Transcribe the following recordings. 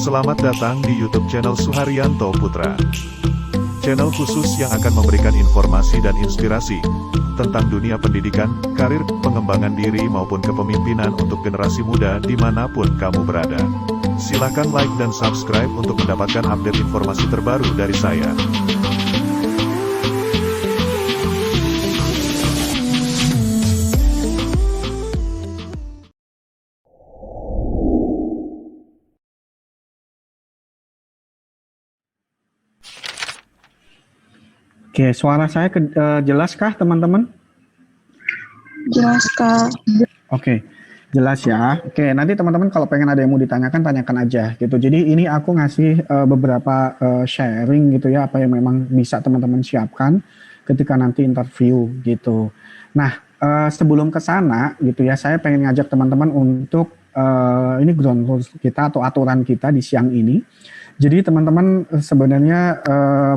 Selamat datang di YouTube channel Suharyanto Putra. Channel khusus yang akan memberikan informasi dan inspirasi tentang dunia pendidikan, karir, pengembangan diri maupun kepemimpinan untuk generasi muda dimanapun kamu berada. Silahkan like dan subscribe untuk mendapatkan update informasi terbaru dari saya. Oke, suara saya jelas kah teman-teman? Jelas, Kak. Oke, jelas ya. Oke, nanti teman-teman kalau pengen ada yang mau ditanyakan, tanyakan aja gitu. Jadi ini aku ngasih beberapa sharing gitu ya, apa yang memang bisa teman-teman siapkan ketika nanti interview gitu. Nah, sebelum ke sana gitu ya, saya pengen ngajak teman-teman untuk ini ground rules kita atau aturan kita di siang ini. Jadi teman-teman sebenarnya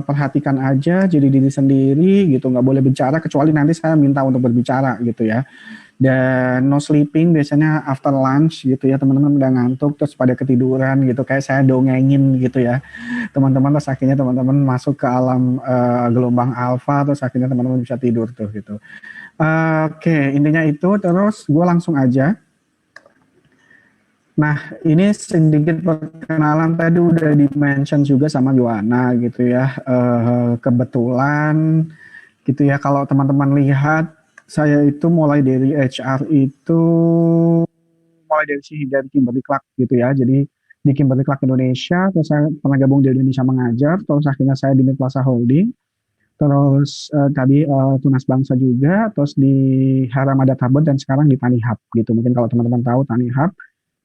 perhatikan aja jadi diri sendiri gitu, nggak boleh bicara kecuali nanti saya minta untuk berbicara gitu ya. Dan no sleeping biasanya after lunch gitu ya, teman-teman udah ngantuk terus pada ketiduran gitu, kayak saya dongengin gitu ya. Teman-teman terus akhirnya teman-teman masuk ke alam gelombang alfa terus akhirnya teman-teman bisa tidur tuh gitu. Oke, intinya itu terus gue langsung aja. Nah, ini sedikit perkenalan tadi udah di-mention juga sama Joanna gitu ya. Kebetulan gitu ya, kalau teman-teman lihat, saya itu mulai dari HR itu, mulai dari Kimberly Clark gitu ya. Jadi di Kimberly Clark Indonesia, terus saya pernah gabung di Indonesia Mengajar, terus akhirnya saya di Midplaza Holding, terus tadi Tunas Bangsa juga, terus di Haramada Tabot, dan sekarang di Tanihub gitu. Mungkin kalau teman-teman tahu Tanihub,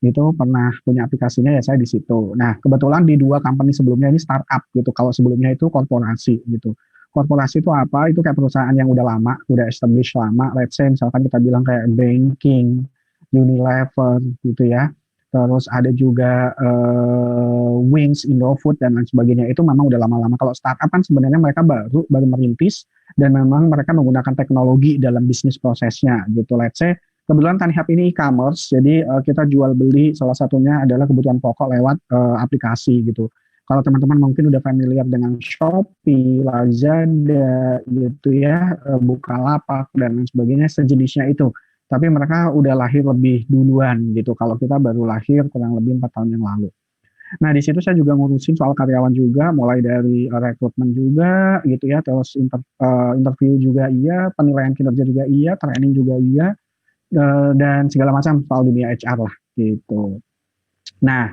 itu pernah punya aplikasinya ya saya di situ. Nah, kebetulan di dua company sebelumnya ini startup gitu. Kalau sebelumnya itu korporasi gitu. Korporasi itu apa? Itu kayak perusahaan yang udah lama, udah established lama. Let's say misalkan kita bilang kayak banking, Unilever gitu ya. Terus ada juga Wings, Indofood dan lain sebagainya. Itu memang udah lama-lama. Kalau startup kan sebenarnya mereka baru merintis dan memang mereka menggunakan teknologi dalam bisnis prosesnya gitu. Let's say kebetulan Tanihub ini e-commerce, jadi kita jual beli salah satunya adalah kebutuhan pokok lewat aplikasi gitu. Kalau teman-teman mungkin udah familiar dengan Shopee, Lazada gitu ya, Bukalapak dan lain sebagainya sejenisnya itu. Tapi mereka udah lahir lebih duluan gitu. Kalau kita baru lahir kurang lebih 4 tahun yang lalu. Nah, di situ saya juga ngurusin soal karyawan juga, mulai dari rekrutmen juga gitu ya, terus interview juga iya, penilaian kinerja juga iya, training juga iya, dan segala macam soal dunia HR lah gitu. Nah,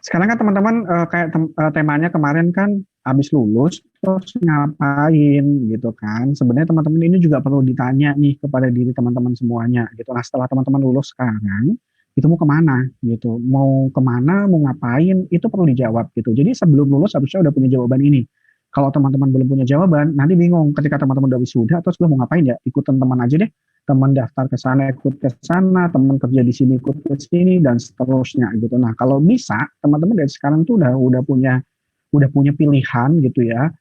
sekarang kan teman-teman kayak temanya kemarin kan habis lulus terus ngapain gitu kan. Sebenarnya teman-teman ini juga perlu ditanya nih kepada diri teman-teman semuanya gitu. Nah, setelah teman-teman lulus sekarang itu mau kemana gitu, mau kemana, mau ngapain, itu perlu dijawab gitu. Jadi sebelum lulus harusnya udah punya jawaban ini. Kalau teman-teman belum punya jawaban, nanti bingung ketika teman-teman udah wisuda, terus gue mau ngapain ya, ikutan teman aja deh, teman daftar ke sana ikut ke sana, teman kerja di sini ikut ke sini dan seterusnya gitu. Nah, kalau bisa teman-teman dari sekarang tuh udah punya pilihan gitu ya.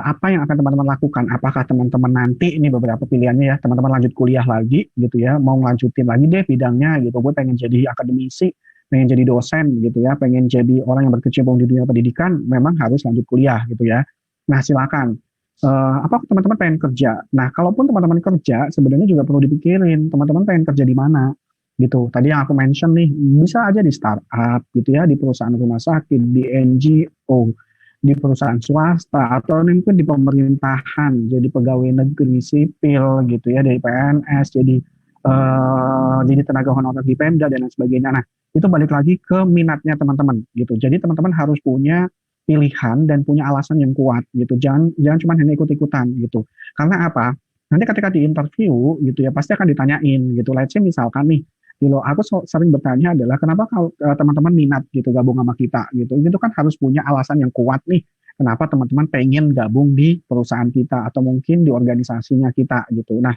Apa yang akan teman-teman lakukan? Apakah teman-teman nanti ini beberapa pilihannya ya, teman-teman lanjut kuliah lagi gitu ya, mau lanjutin lagi deh bidangnya gitu. Gue pengen jadi akademisi, pengen jadi dosen gitu ya, pengen jadi orang yang berkecimpung di dunia pendidikan, memang harus lanjut kuliah gitu ya. Nah, silakan. Apa teman-teman pengen kerja? Nah, kalaupun teman-teman kerja, sebenarnya juga perlu dipikirin, teman-teman pengen kerja di mana? Gitu. Tadi yang aku mention nih, bisa aja di startup gitu ya, di perusahaan rumah sakit, di NGO, di perusahaan swasta, atau mungkin di pemerintahan, jadi pegawai negeri sipil gitu ya, dari PNS, jadi tenaga honorer di Pemda dan lain sebagainya. Nah, itu balik lagi ke minatnya teman-teman gitu. Jadi teman-teman harus punya pilihan dan punya alasan yang kuat gitu. Jangan cuma hanya ikut-ikutan gitu. Karena apa? Nanti ketika di interview gitu ya pasti akan ditanyain gitu. Let's say misalkan nih, gitu, aku sering bertanya adalah kenapa kalau teman-teman minat gitu gabung sama kita gitu. Itu kan harus punya alasan yang kuat nih. Kenapa teman-teman pengen gabung di perusahaan kita atau mungkin di organisasinya kita gitu. Nah,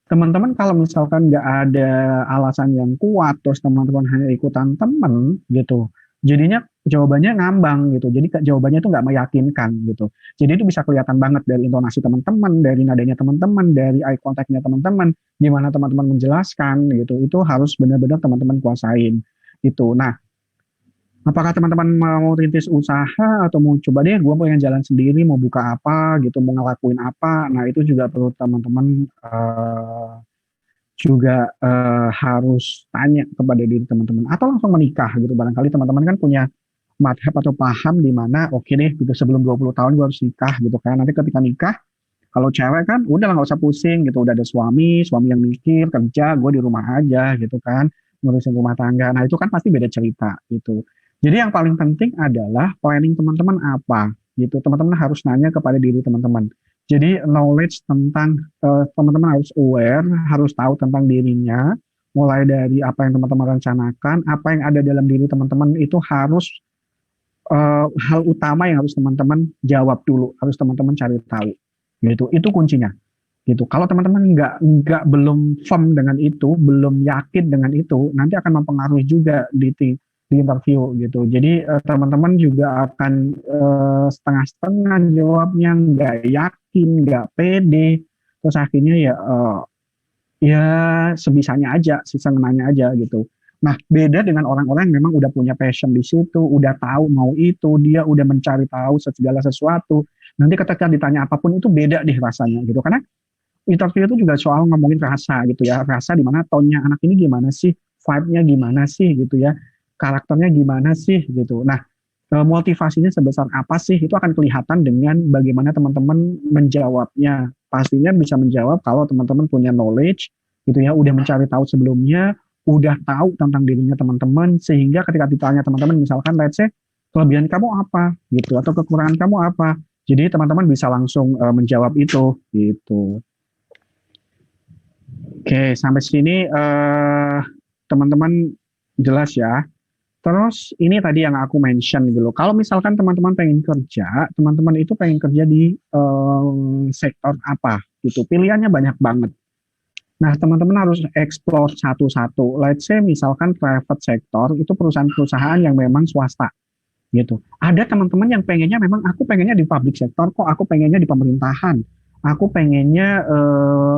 teman-teman kalau misalkan nggak ada alasan yang kuat, terus teman-teman hanya ikutan teman gitu, jadinya jawabannya ngambang gitu. Jadi jawabannya itu nggak meyakinkan gitu. Jadi itu bisa kelihatan banget dari intonasi teman-teman, dari nadanya teman-teman, dari eye contact-nya teman-teman, gimana teman-teman menjelaskan gitu. Itu harus benar-benar teman-teman kuasain itu. Nah, Apakah teman-teman mau rintis usaha atau mau coba deh, gue pengen jalan sendiri, mau buka apa gitu, mau ngelakuin apa. Nah, itu juga perlu teman-teman juga harus tanya kepada diri teman-teman. Atau langsung menikah gitu. Barangkali teman-teman kan punya madhab atau paham di mana, oke deh, gitu, sebelum 20 tahun gue harus nikah gitu kan. Nanti ketika nikah, kalau cewek kan udah lah nggak usah pusing gitu, udah ada suami, suami yang mikir, kerja, gue di rumah aja gitu kan, ngurusin rumah tangga. Nah itu kan pasti beda cerita gitu. Jadi yang paling penting adalah planning teman-teman apa gitu. Teman-teman harus nanya kepada diri teman-teman. Jadi knowledge tentang teman-teman harus aware, harus tahu tentang dirinya, mulai dari apa yang teman-teman rencanakan, apa yang ada dalam diri teman-teman itu harus hal utama yang harus teman-teman jawab dulu, harus teman-teman cari tahu gitu. Itu kuncinya gitu. Kalau teman-teman nggak belum firm dengan itu, belum yakin dengan itu, nanti akan mempengaruhi juga di interview gitu. Jadi teman-teman juga akan setengah-setengah jawabnya, nggak yakin, nggak pede, terus akhirnya ya ya sebisanya aja, sesenengnya aja gitu. Nah, beda dengan orang-orang yang memang udah punya passion di situ, udah tahu mau itu, dia udah mencari tahu segala sesuatu. Nanti ketika ditanya apapun itu beda deh rasanya gitu. Karena interview itu juga soal ngomongin rasa gitu ya. Rasa di mana tonnya anak ini gimana sih, vibe-nya gimana sih gitu ya. Karakternya gimana sih gitu. Nah, motivasinya sebesar apa sih itu akan kelihatan dengan bagaimana teman-teman menjawabnya. Pastinya bisa menjawab kalau teman-teman punya knowledge gitu ya, udah mencari tahu sebelumnya, udah tahu tentang dirinya teman-teman, sehingga ketika ditanya teman-teman misalkan let's say kelebihan kamu apa gitu atau kekurangan kamu apa, jadi teman-teman bisa langsung menjawab itu gitu. Oke, sampai sini teman-teman jelas ya. Terus ini tadi yang aku mention gitu loh. Kalau misalkan teman-teman pengen kerja, teman-teman itu pengen kerja di sektor apa gitu. Pilihannya banyak banget. Nah, teman-teman harus explore satu-satu. Let's say misalkan private sector itu perusahaan-perusahaan yang memang swasta gitu. Ada teman-teman yang pengennya memang aku pengennya di public sector kok, aku pengennya di pemerintahan. Aku pengennya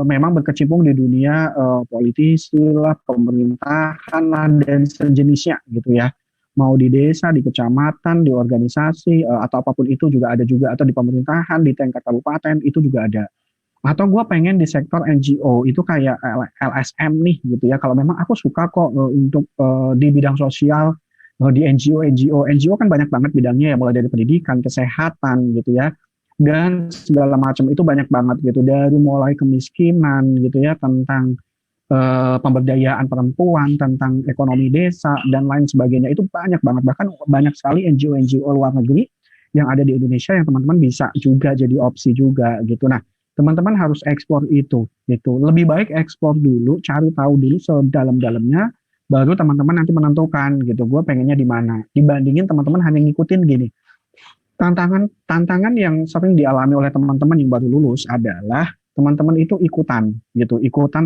memang berkecimpung di dunia politisi lah, pemerintahan lah, dan sejenisnya gitu ya. Mau di desa, di kecamatan, di organisasi, atau apapun itu juga ada juga. Atau di pemerintahan, di tingkat kabupaten, itu juga ada. Atau gue pengen di sektor NGO, itu kayak LSM nih gitu ya. Kalau memang aku suka kok untuk di bidang sosial, di NGO kan banyak banget bidangnya ya, mulai dari pendidikan, kesehatan gitu ya, dan segala macam itu banyak banget gitu, dari mulai kemiskinan gitu ya, tentang pemberdayaan perempuan, tentang ekonomi desa dan lain sebagainya, itu banyak banget, bahkan banyak sekali NGO luar negeri yang ada di Indonesia yang teman-teman bisa juga jadi opsi juga gitu. Nah, teman-teman harus ekspor itu gitu. Lebih baik ekspor dulu, cari tahu dulu sedalam-dalamnya, baru teman-teman nanti menentukan gitu, gue pengennya di mana. Dibandingin teman-teman hanya ngikutin gini. Tantangan yang sering dialami oleh teman-teman yang baru lulus adalah teman-teman itu ikutan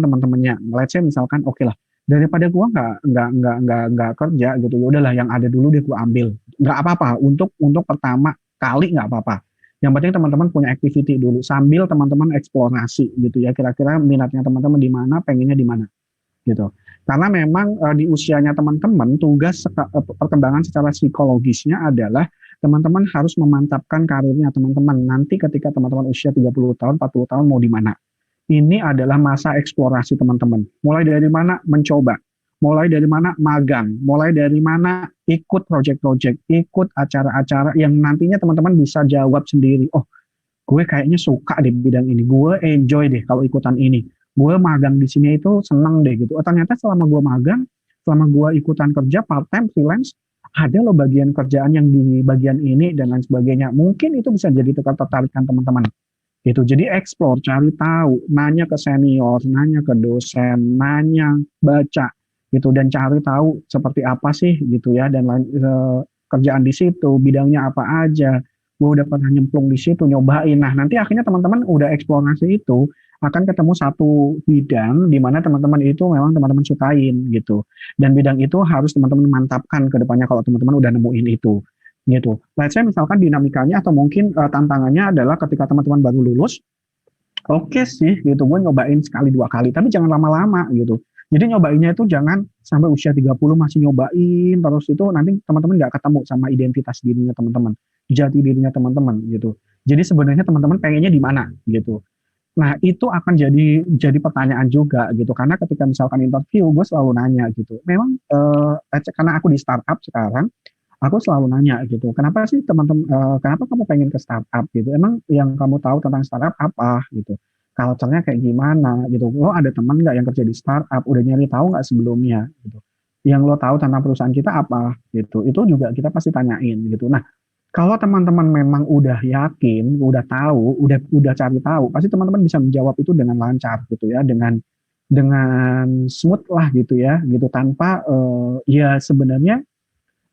teman-temannya. Let's say misalkan oke lah, daripada gua nggak kerja gitu, ya udahlah yang ada dulu deh gua ambil. Nggak apa-apa, untuk pertama kali nggak apa-apa. Yang penting teman-teman punya activity dulu sambil teman-teman eksplorasi gitu ya. Kira-kira minatnya teman-teman di mana, pengennya di mana gitu. Karena memang di usianya teman-teman, tugas perkembangan secara psikologisnya adalah teman-teman harus memantapkan karirnya teman-teman. Nanti ketika teman-teman usia 30 tahun, 40 tahun mau di mana. Ini adalah masa eksplorasi teman-teman. Mulai dari mana mencoba, mulai dari mana magang, mulai dari mana ikut project-project, ikut acara-acara yang nantinya teman-teman bisa jawab sendiri. Oh, gue kayaknya suka di bidang ini, gue enjoy deh kalau ikutan ini, gue magang di sini itu seneng deh gitu. Oh, ternyata selama gue magang, selama gue ikutan kerja part time freelance, ada loh bagian kerjaan yang di bagian ini dan lain sebagainya. Mungkin itu bisa jadi ketertarikan teman-teman gitu. Jadi explore, cari tahu, nanya ke senior, nanya ke dosen, nanya, baca gitu, dan cari tahu seperti apa sih gitu ya, dan lain kerjaan di situ, bidangnya apa aja. Gue udah pernah nyemplung di situ, nyobain. Nah, nanti akhirnya teman-teman udah eksplorasi itu, akan ketemu satu bidang di mana teman-teman itu memang teman-teman sukain gitu. Dan bidang itu harus teman-teman mantapkan ke depannya kalau teman-teman udah nemuin itu gitu. Let's say misalkan dinamikanya atau mungkin tantangannya adalah ketika teman-teman baru lulus, oke sih gitu, gue nyobain sekali dua kali, tapi jangan lama-lama gitu. Jadi nyobainnya itu jangan sampai usia 30 masih nyobain terus, itu nanti teman-teman nggak ketemu sama identitas dirinya teman-teman, jati dirinya teman-teman gitu. Jadi sebenarnya teman-teman pengennya di mana gitu. Nah, itu akan jadi pertanyaan juga gitu, karena ketika misalkan interview, gue selalu nanya gitu. Memang karena aku di startup sekarang, aku selalu nanya gitu, kenapa sih teman-teman, kenapa kamu pengen ke startup gitu? Emang yang kamu tahu tentang startup apa gitu? Culture-nya kayak gimana gitu? Lo ada teman nggak yang kerja di startup? Udah nyari tahu nggak sebelumnya gitu? Yang lo tahu tentang perusahaan kita apa gitu? Itu juga kita pasti tanyain gitu. Nah, kalau teman-teman memang udah yakin, udah tahu, udah cari tahu, pasti teman-teman bisa menjawab itu dengan lancar gitu ya, dengan smooth lah gitu ya, gitu tanpa ya sebenarnya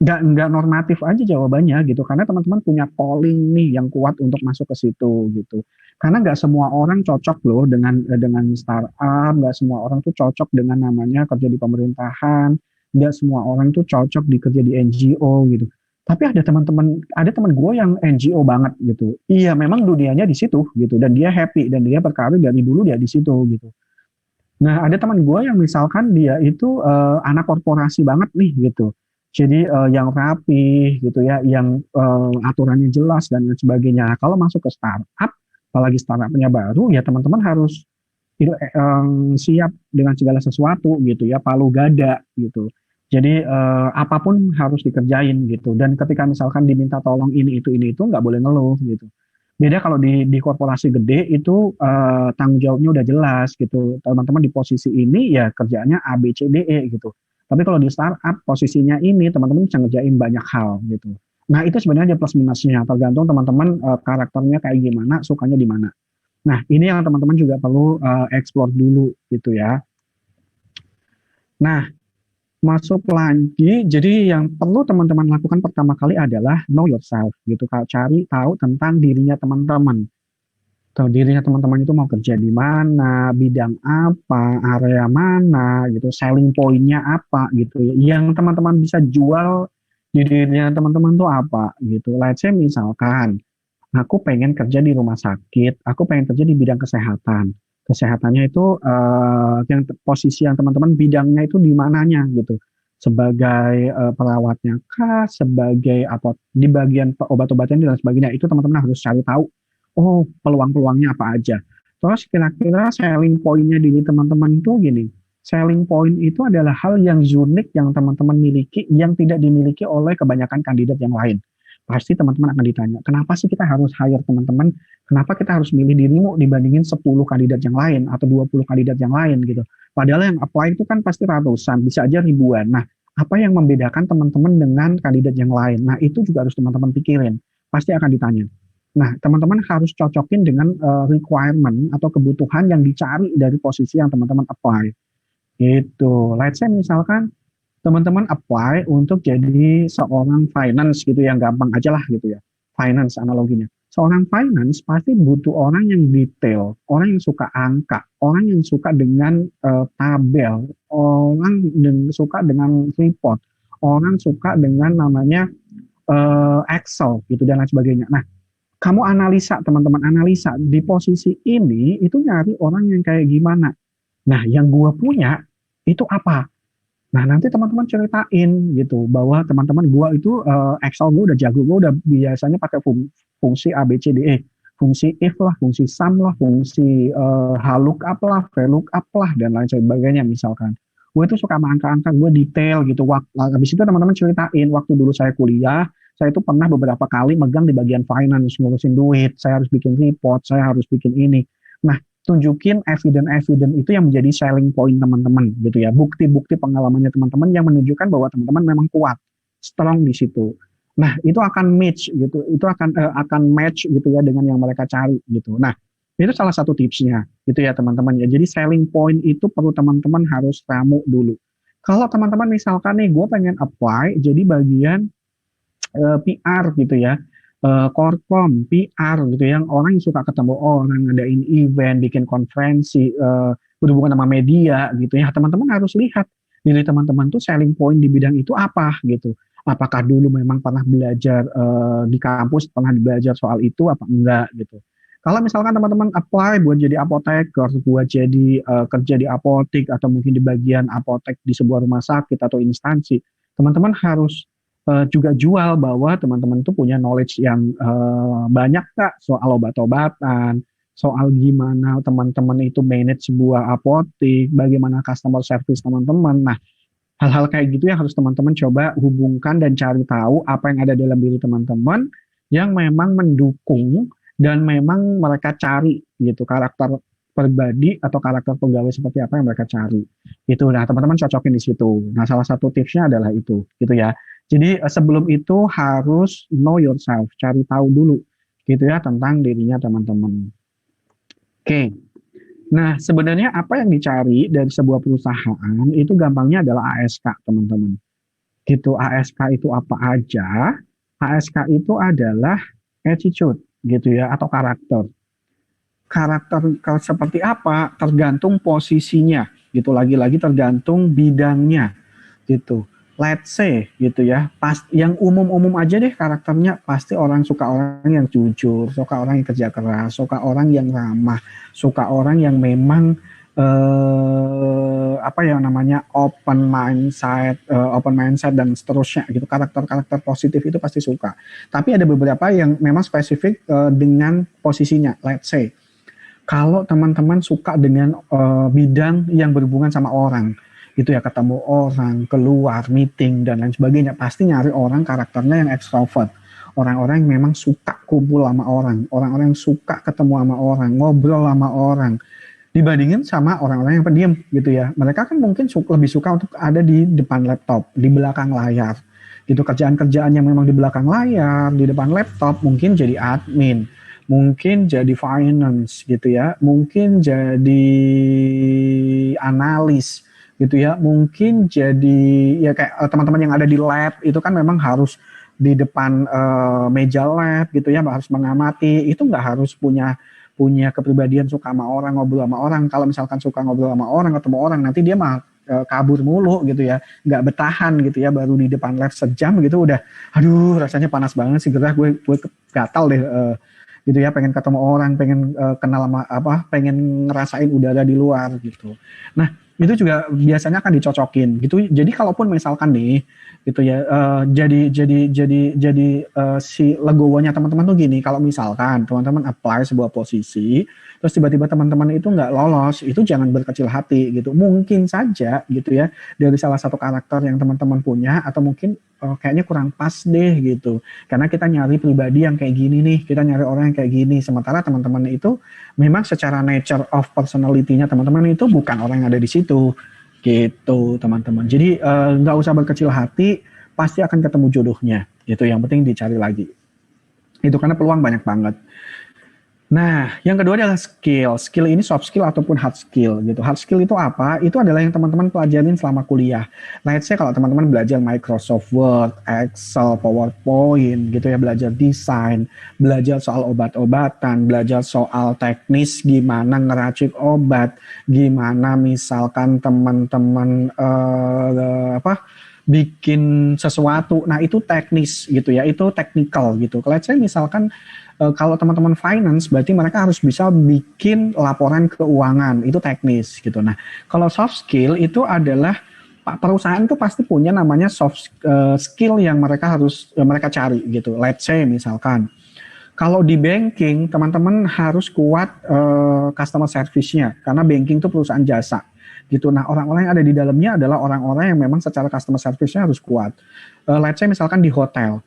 nggak normatif aja jawabannya gitu, karena teman-teman punya calling nih yang kuat untuk masuk ke situ gitu. Karena nggak semua orang cocok loh dengan startup, nggak semua orang tuh cocok dengan namanya kerja di pemerintahan, nggak semua orang tuh cocok di kerja di NGO gitu. Tapi ada teman gue yang NGO banget gitu. Iya, memang dunianya di situ gitu, dan dia happy dan dia berkarir dari dulu dia di situ gitu. Nah, ada teman gue yang misalkan dia itu anak korporasi banget nih gitu. Jadi yang rapi gitu ya, yang aturannya jelas dan lain sebagainya. Nah, kalau masuk ke startup, apalagi startupnya baru, ya teman-teman harus siap dengan segala sesuatu gitu ya, palu gada gitu. Jadi apapun harus dikerjain gitu. Dan ketika misalkan diminta tolong ini itu nggak boleh ngeluh gitu. Beda kalau di korporasi gede itu tanggung jawabnya udah jelas gitu. Teman-teman di posisi ini ya kerjaannya A, B, C, D, E gitu. Tapi kalau di startup posisinya ini teman-teman bisa ngerjain banyak hal gitu. Nah itu sebenarnya plus minusnya, tergantung teman-teman karakternya kayak gimana, sukanya di mana. Nah ini yang teman-teman juga perlu explore dulu gitu ya. Nah, masuk lagi, jadi yang perlu teman-teman lakukan pertama kali adalah know yourself gitu. Kalau cari tahu tentang dirinya teman-teman. Tahu dirinya teman-teman itu mau kerja di mana, bidang apa, area mana gitu, selling point-nya apa gitu ya. Yang teman-teman bisa jual di dirinya teman-teman tuh apa gitu. Let's say misalkan aku pengen kerja di rumah sakit, aku pengen kerja di bidang kesehatan. Kesehatannya itu posisi yang teman-teman bidangnya itu di mananya gitu. Sebagai perawatnya kah, sebagai apa di bagian obat-obatan dan sebagainya, itu teman-teman harus cari tahu. Oh, peluang-peluangnya apa aja. Terus kira-kira selling point-nya di teman-teman itu gini. Selling point itu adalah hal yang unik yang teman-teman miliki yang tidak dimiliki oleh kebanyakan kandidat yang lain. Pasti teman-teman akan ditanya, kenapa sih kita harus hire teman-teman? Kenapa kita harus milih dirimu dibandingin 10 kandidat yang lain atau 20 kandidat yang lain gitu. Padahal yang apply itu kan pasti ratusan, bisa aja ribuan. Nah, apa yang membedakan teman-teman dengan kandidat yang lain? Nah, itu juga harus teman-teman pikirin. Pasti akan ditanya. Nah, teman-teman harus cocokin dengan requirement atau kebutuhan yang dicari dari posisi yang teman-teman apply. Gitu. Let's say misalkan teman-teman apply untuk jadi seorang finance gitu, yang gampang aja lah gitu ya. Finance analoginya. Seorang finance pasti butuh orang yang detail, orang yang suka angka, orang yang suka dengan tabel, orang yang suka dengan report, orang suka dengan namanya Excel gitu dan lain sebagainya. Nah, kamu analisa, teman-teman analisa di posisi ini itu nyari orang yang kayak gimana. Nah, yang gua punya itu apa? Nah, nanti teman-teman ceritain gitu bahwa teman-teman gua itu Excel gua udah jago, gua udah biasanya pakai fungsi A B C D E, fungsi if lah, fungsi sum lah, fungsi lookup lah, VLOOKUP lah dan lain sebagainya misalkan. Gue itu suka sama angka-angka, gue detail gitu. Habis itu teman-teman ceritain waktu dulu saya kuliah, saya itu pernah beberapa kali megang di bagian finance, ngurusin duit, saya harus bikin report, saya harus bikin ini. Nah, tunjukin evidence itu yang menjadi selling point teman-teman gitu ya, bukti-bukti pengalamannya teman-teman yang menunjukkan bahwa teman-teman memang kuat, strong di situ. Nah, itu akan match gitu, itu akan match gitu ya dengan yang mereka cari gitu. Nah, itu salah satu tipsnya gitu ya teman-teman ya. Jadi selling point itu perlu teman-teman harus ramu dulu. Kalau teman-teman misalkan nih gue pengen apply jadi bagian PR gitu ya, korkom, PR gitu, yang orang yang suka ketemu orang, ngadain event, bikin konferensi, berhubungan sama media gitu ya. Teman-teman harus lihat diri teman-teman tuh selling point di bidang itu apa gitu. Apakah dulu memang pernah belajar di kampus, pernah belajar soal itu apa enggak gitu. Kalau misalkan teman-teman apply buat jadi apoteker, buat jadi kerja di apotek atau mungkin di bagian apotek di sebuah rumah sakit atau instansi, teman-teman harus juga jual bahwa teman-teman itu punya knowledge yang banyak nggak soal obat-obatan, soal gimana teman-teman itu manage sebuah apotek, bagaimana customer service teman-teman. Nah, hal-hal kayak gitu yang harus teman-teman coba hubungkan dan cari tahu apa yang ada dalam diri teman-teman yang memang mendukung dan memang mereka cari gitu karakter pribadi atau karakter pegawai seperti apa yang mereka cari itu. Nah, teman-teman cocokin di situ. Nah, salah satu tipsnya adalah itu gitu ya. Jadi sebelum itu harus know yourself, cari tahu dulu gitu ya tentang dirinya teman-teman. Oke. Nah, sebenarnya apa yang dicari dari sebuah perusahaan itu gampangnya adalah ASK, teman-teman. Gitu, ASK itu apa aja? ASK itu adalah attitude, gitu ya, atau karakter. Karakter seperti apa? Tergantung posisinya, gitu. Lagi-lagi tergantung bidangnya, gitu. Let's say, gitu ya, yang umum-umum aja deh karakternya, pasti orang suka orang yang jujur, suka orang yang kerja keras, suka orang yang ramah, suka orang yang memang apa yang namanya open mindset dan seterusnya gitu. Karakter-karakter positif itu pasti suka. Tapi ada beberapa yang memang spesifik dengan posisinya. Let's say kalau teman-teman suka dengan bidang yang berhubungan sama orang, itu ya, ketemu orang, keluar, meeting dan lain sebagainya, pasti nyari orang karakternya yang extrovert. Orang-orang yang memang suka kumpul sama orang, orang-orang yang suka ketemu sama orang, ngobrol sama orang, dibandingin sama orang-orang yang pendiam gitu ya. Mereka kan mungkin lebih suka untuk ada di depan laptop, di belakang layar. Gitu, kerjaan-kerjaan yang memang di belakang layar, di depan laptop, mungkin jadi admin, mungkin jadi finance gitu ya, mungkin jadi analis gitu ya, mungkin jadi ya kayak teman-teman yang ada di lab itu kan memang harus di depan meja lab gitu ya, harus mengamati. Itu nggak harus punya kepribadian suka sama orang, ngobrol sama orang. Kalau misalkan suka ngobrol sama orang, ketemu orang, nanti dia mah kabur mulu gitu ya, nggak bertahan gitu ya, baru di depan lab sejam gitu udah, aduh rasanya panas banget sih, gerah gue gatal deh gitu ya, pengen ketemu orang, pengen kenal sama pengen ngerasain udara di luar gitu. Nah, itu juga biasanya akan dicocokin gitu. Jadi kalaupun misalkan nih gitu ya, jadi si legowonya teman-teman tuh gini, kalau misalkan teman-teman apply sebuah posisi terus tiba-tiba teman-teman itu nggak lolos, itu jangan berkecil hati gitu. Mungkin saja gitu ya, dari salah satu karakter yang teman-teman punya, atau mungkin kayaknya kurang pas deh gitu, karena kita nyari pribadi yang kayak gini nih, kita nyari orang yang kayak gini, sementara teman-teman itu memang secara nature of personality-nya teman-teman itu bukan orang yang ada di situ gitu, teman-teman. Jadi nggak usah berkecil hati, pasti akan ketemu jodohnya gitu. Yang penting dicari lagi itu, karena peluang banyak banget. Nah, yang kedua adalah skill. Skill ini soft skill ataupun hard skill gitu. Hard skill itu apa? Itu adalah yang teman-teman pelajarin selama kuliah. Let's say kalau teman-teman belajar Microsoft Word, Excel, PowerPoint gitu ya, belajar desain, belajar soal obat-obatan, belajar soal teknis gimana ngeracik obat, gimana misalkan teman-teman bikin sesuatu. Nah, itu teknis gitu ya, itu technical gitu. Let's say misalkan kalau teman-teman finance, berarti mereka harus bisa bikin laporan keuangan, itu teknis gitu. Nah, kalau soft skill itu adalah perusahaan itu pasti punya namanya soft skill yang mereka harus mereka cari gitu. Let's say misalkan kalau di banking, teman-teman harus kuat customer service-nya, karena banking itu perusahaan jasa gitu. Nah, orang-orang yang ada di dalamnya adalah orang-orang yang memang secara customer service-nya harus kuat. Let's say misalkan di hotel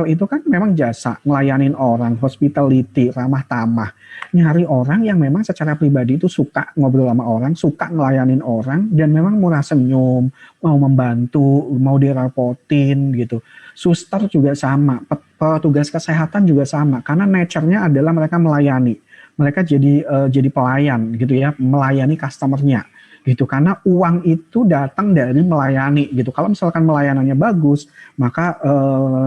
itu kan memang jasa, ngelayanin orang, hospitality, ramah tamah, nyari orang yang memang secara pribadi itu suka ngobrol sama orang, suka ngelayanin orang, dan memang murah senyum, mau membantu, mau direpotin gitu. Suster juga sama, petugas kesehatan juga sama, karena nature-nya adalah mereka melayani, mereka jadi pelayan gitu ya, melayani customer-nya gitu, karena uang itu datang dari melayani gitu. Kalau misalkan melayanannya bagus, maka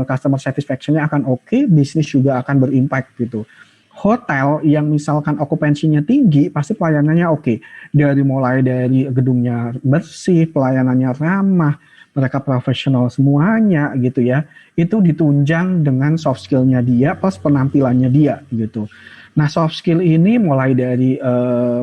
customer satisfaction-nya akan oke, bisnis juga akan berimpact gitu. Hotel yang misalkan okupansinya tinggi, pasti pelayanannya oke. Mulai dari gedungnya bersih, pelayanannya ramah, mereka profesional semuanya gitu ya. Itu ditunjang dengan soft skill-nya dia plus penampilannya dia gitu. Nah, soft skill ini mulai dari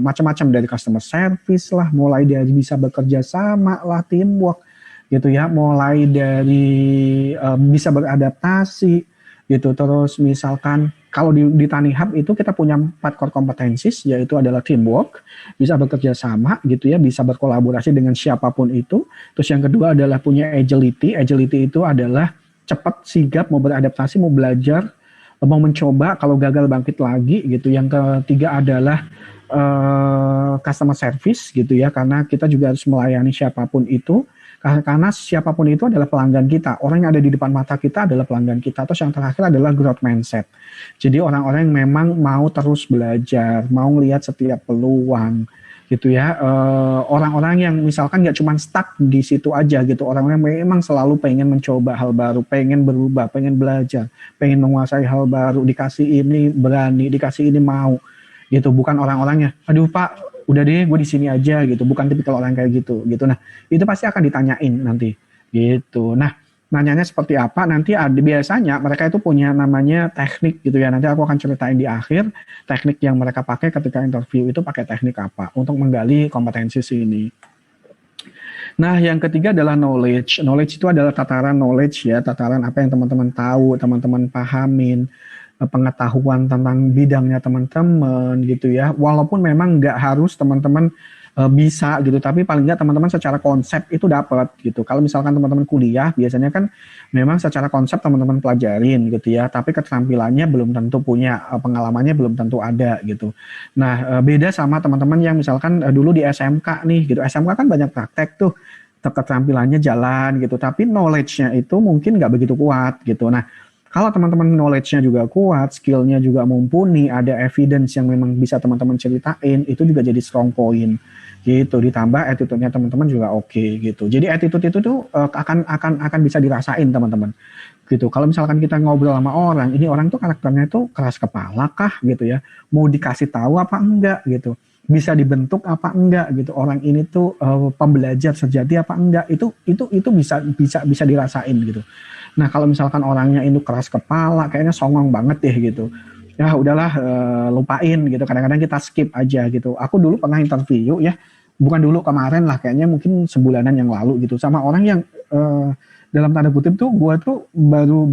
macam-macam, dari customer service lah, mulai dari bisa bekerja sama lah, teamwork gitu ya, mulai dari bisa beradaptasi gitu. Terus misalkan kalau di Tani Hub itu kita punya 4 core competencies, yaitu adalah teamwork, bisa bekerja sama gitu ya, bisa berkolaborasi dengan siapapun itu. Terus yang kedua adalah punya agility. Agility itu adalah cepat, sigap, mau beradaptasi, mau belajar, mau mencoba, kalau gagal bangkit lagi gitu. Yang ketiga adalah customer service gitu ya, karena kita juga harus melayani siapapun itu, karena siapapun itu adalah pelanggan kita, orang yang ada di depan mata kita adalah pelanggan kita. Terus yang terakhir adalah growth mindset, jadi orang-orang yang memang mau terus belajar, mau melihat setiap peluang gitu ya. Orang-orang yang misalkan nggak cuma stuck di situ aja gitu, orang-orang yang memang selalu pengen mencoba hal baru, pengen berubah, pengen belajar, pengen menguasai hal baru, dikasih ini berani, dikasih ini mau gitu. Bukan orang-orangnya, aduh Pak udah deh gue di sini aja gitu, bukan tipikal orang kayak gitu. Nah itu pasti akan ditanyain nanti gitu. Nah nanyanya seperti apa nanti, biasanya mereka itu punya namanya teknik gitu ya, nanti aku akan ceritain di akhir teknik yang mereka pakai ketika interview itu pakai teknik apa untuk menggali kompetensi sini. Nah yang ketiga adalah knowledge. Knowledge itu adalah tataran knowledge ya, tataran apa yang teman-teman tahu, teman-teman pahamin, pengetahuan tentang bidangnya teman-teman gitu ya. Walaupun memang nggak harus teman-teman bisa gitu, tapi paling nggak teman-teman secara konsep itu dapat gitu. Kalau misalkan teman-teman kuliah, biasanya kan memang secara konsep teman-teman pelajarin gitu ya, tapi keterampilannya belum tentu punya, pengalamannya belum tentu ada gitu. Nah, beda sama teman-teman yang misalkan dulu di SMK nih gitu. SMK kan banyak praktek tuh, keterampilannya jalan gitu, tapi knowledge-nya itu mungkin nggak begitu kuat gitu. Nah, kalau teman-teman knowledge-nya juga kuat, skill-nya juga mumpuni, ada evidence yang memang bisa teman-teman ceritain, itu juga jadi strong point gitu. Ditambah attitude-nya teman-teman juga oke gitu. Jadi attitude itu tuh akan bisa dirasain teman-teman gitu. Kalau misalkan kita ngobrol sama orang, ini orang tuh karakternya tuh keras kepala kah gitu ya, mau dikasih tahu apa enggak gitu, bisa dibentuk apa enggak gitu, orang ini tuh pembelajar sejati apa enggak, itu bisa dirasain gitu. Nah kalau misalkan orangnya itu keras kepala, kayaknya songong banget deh gitu, ya udahlah, lupain gitu, kadang-kadang kita skip aja gitu. Aku dulu pernah interview ya, bukan dulu, kemarin lah kayaknya, mungkin sebulanan yang lalu gitu, sama orang yang dalam tanda kutip tuh gue tuh baru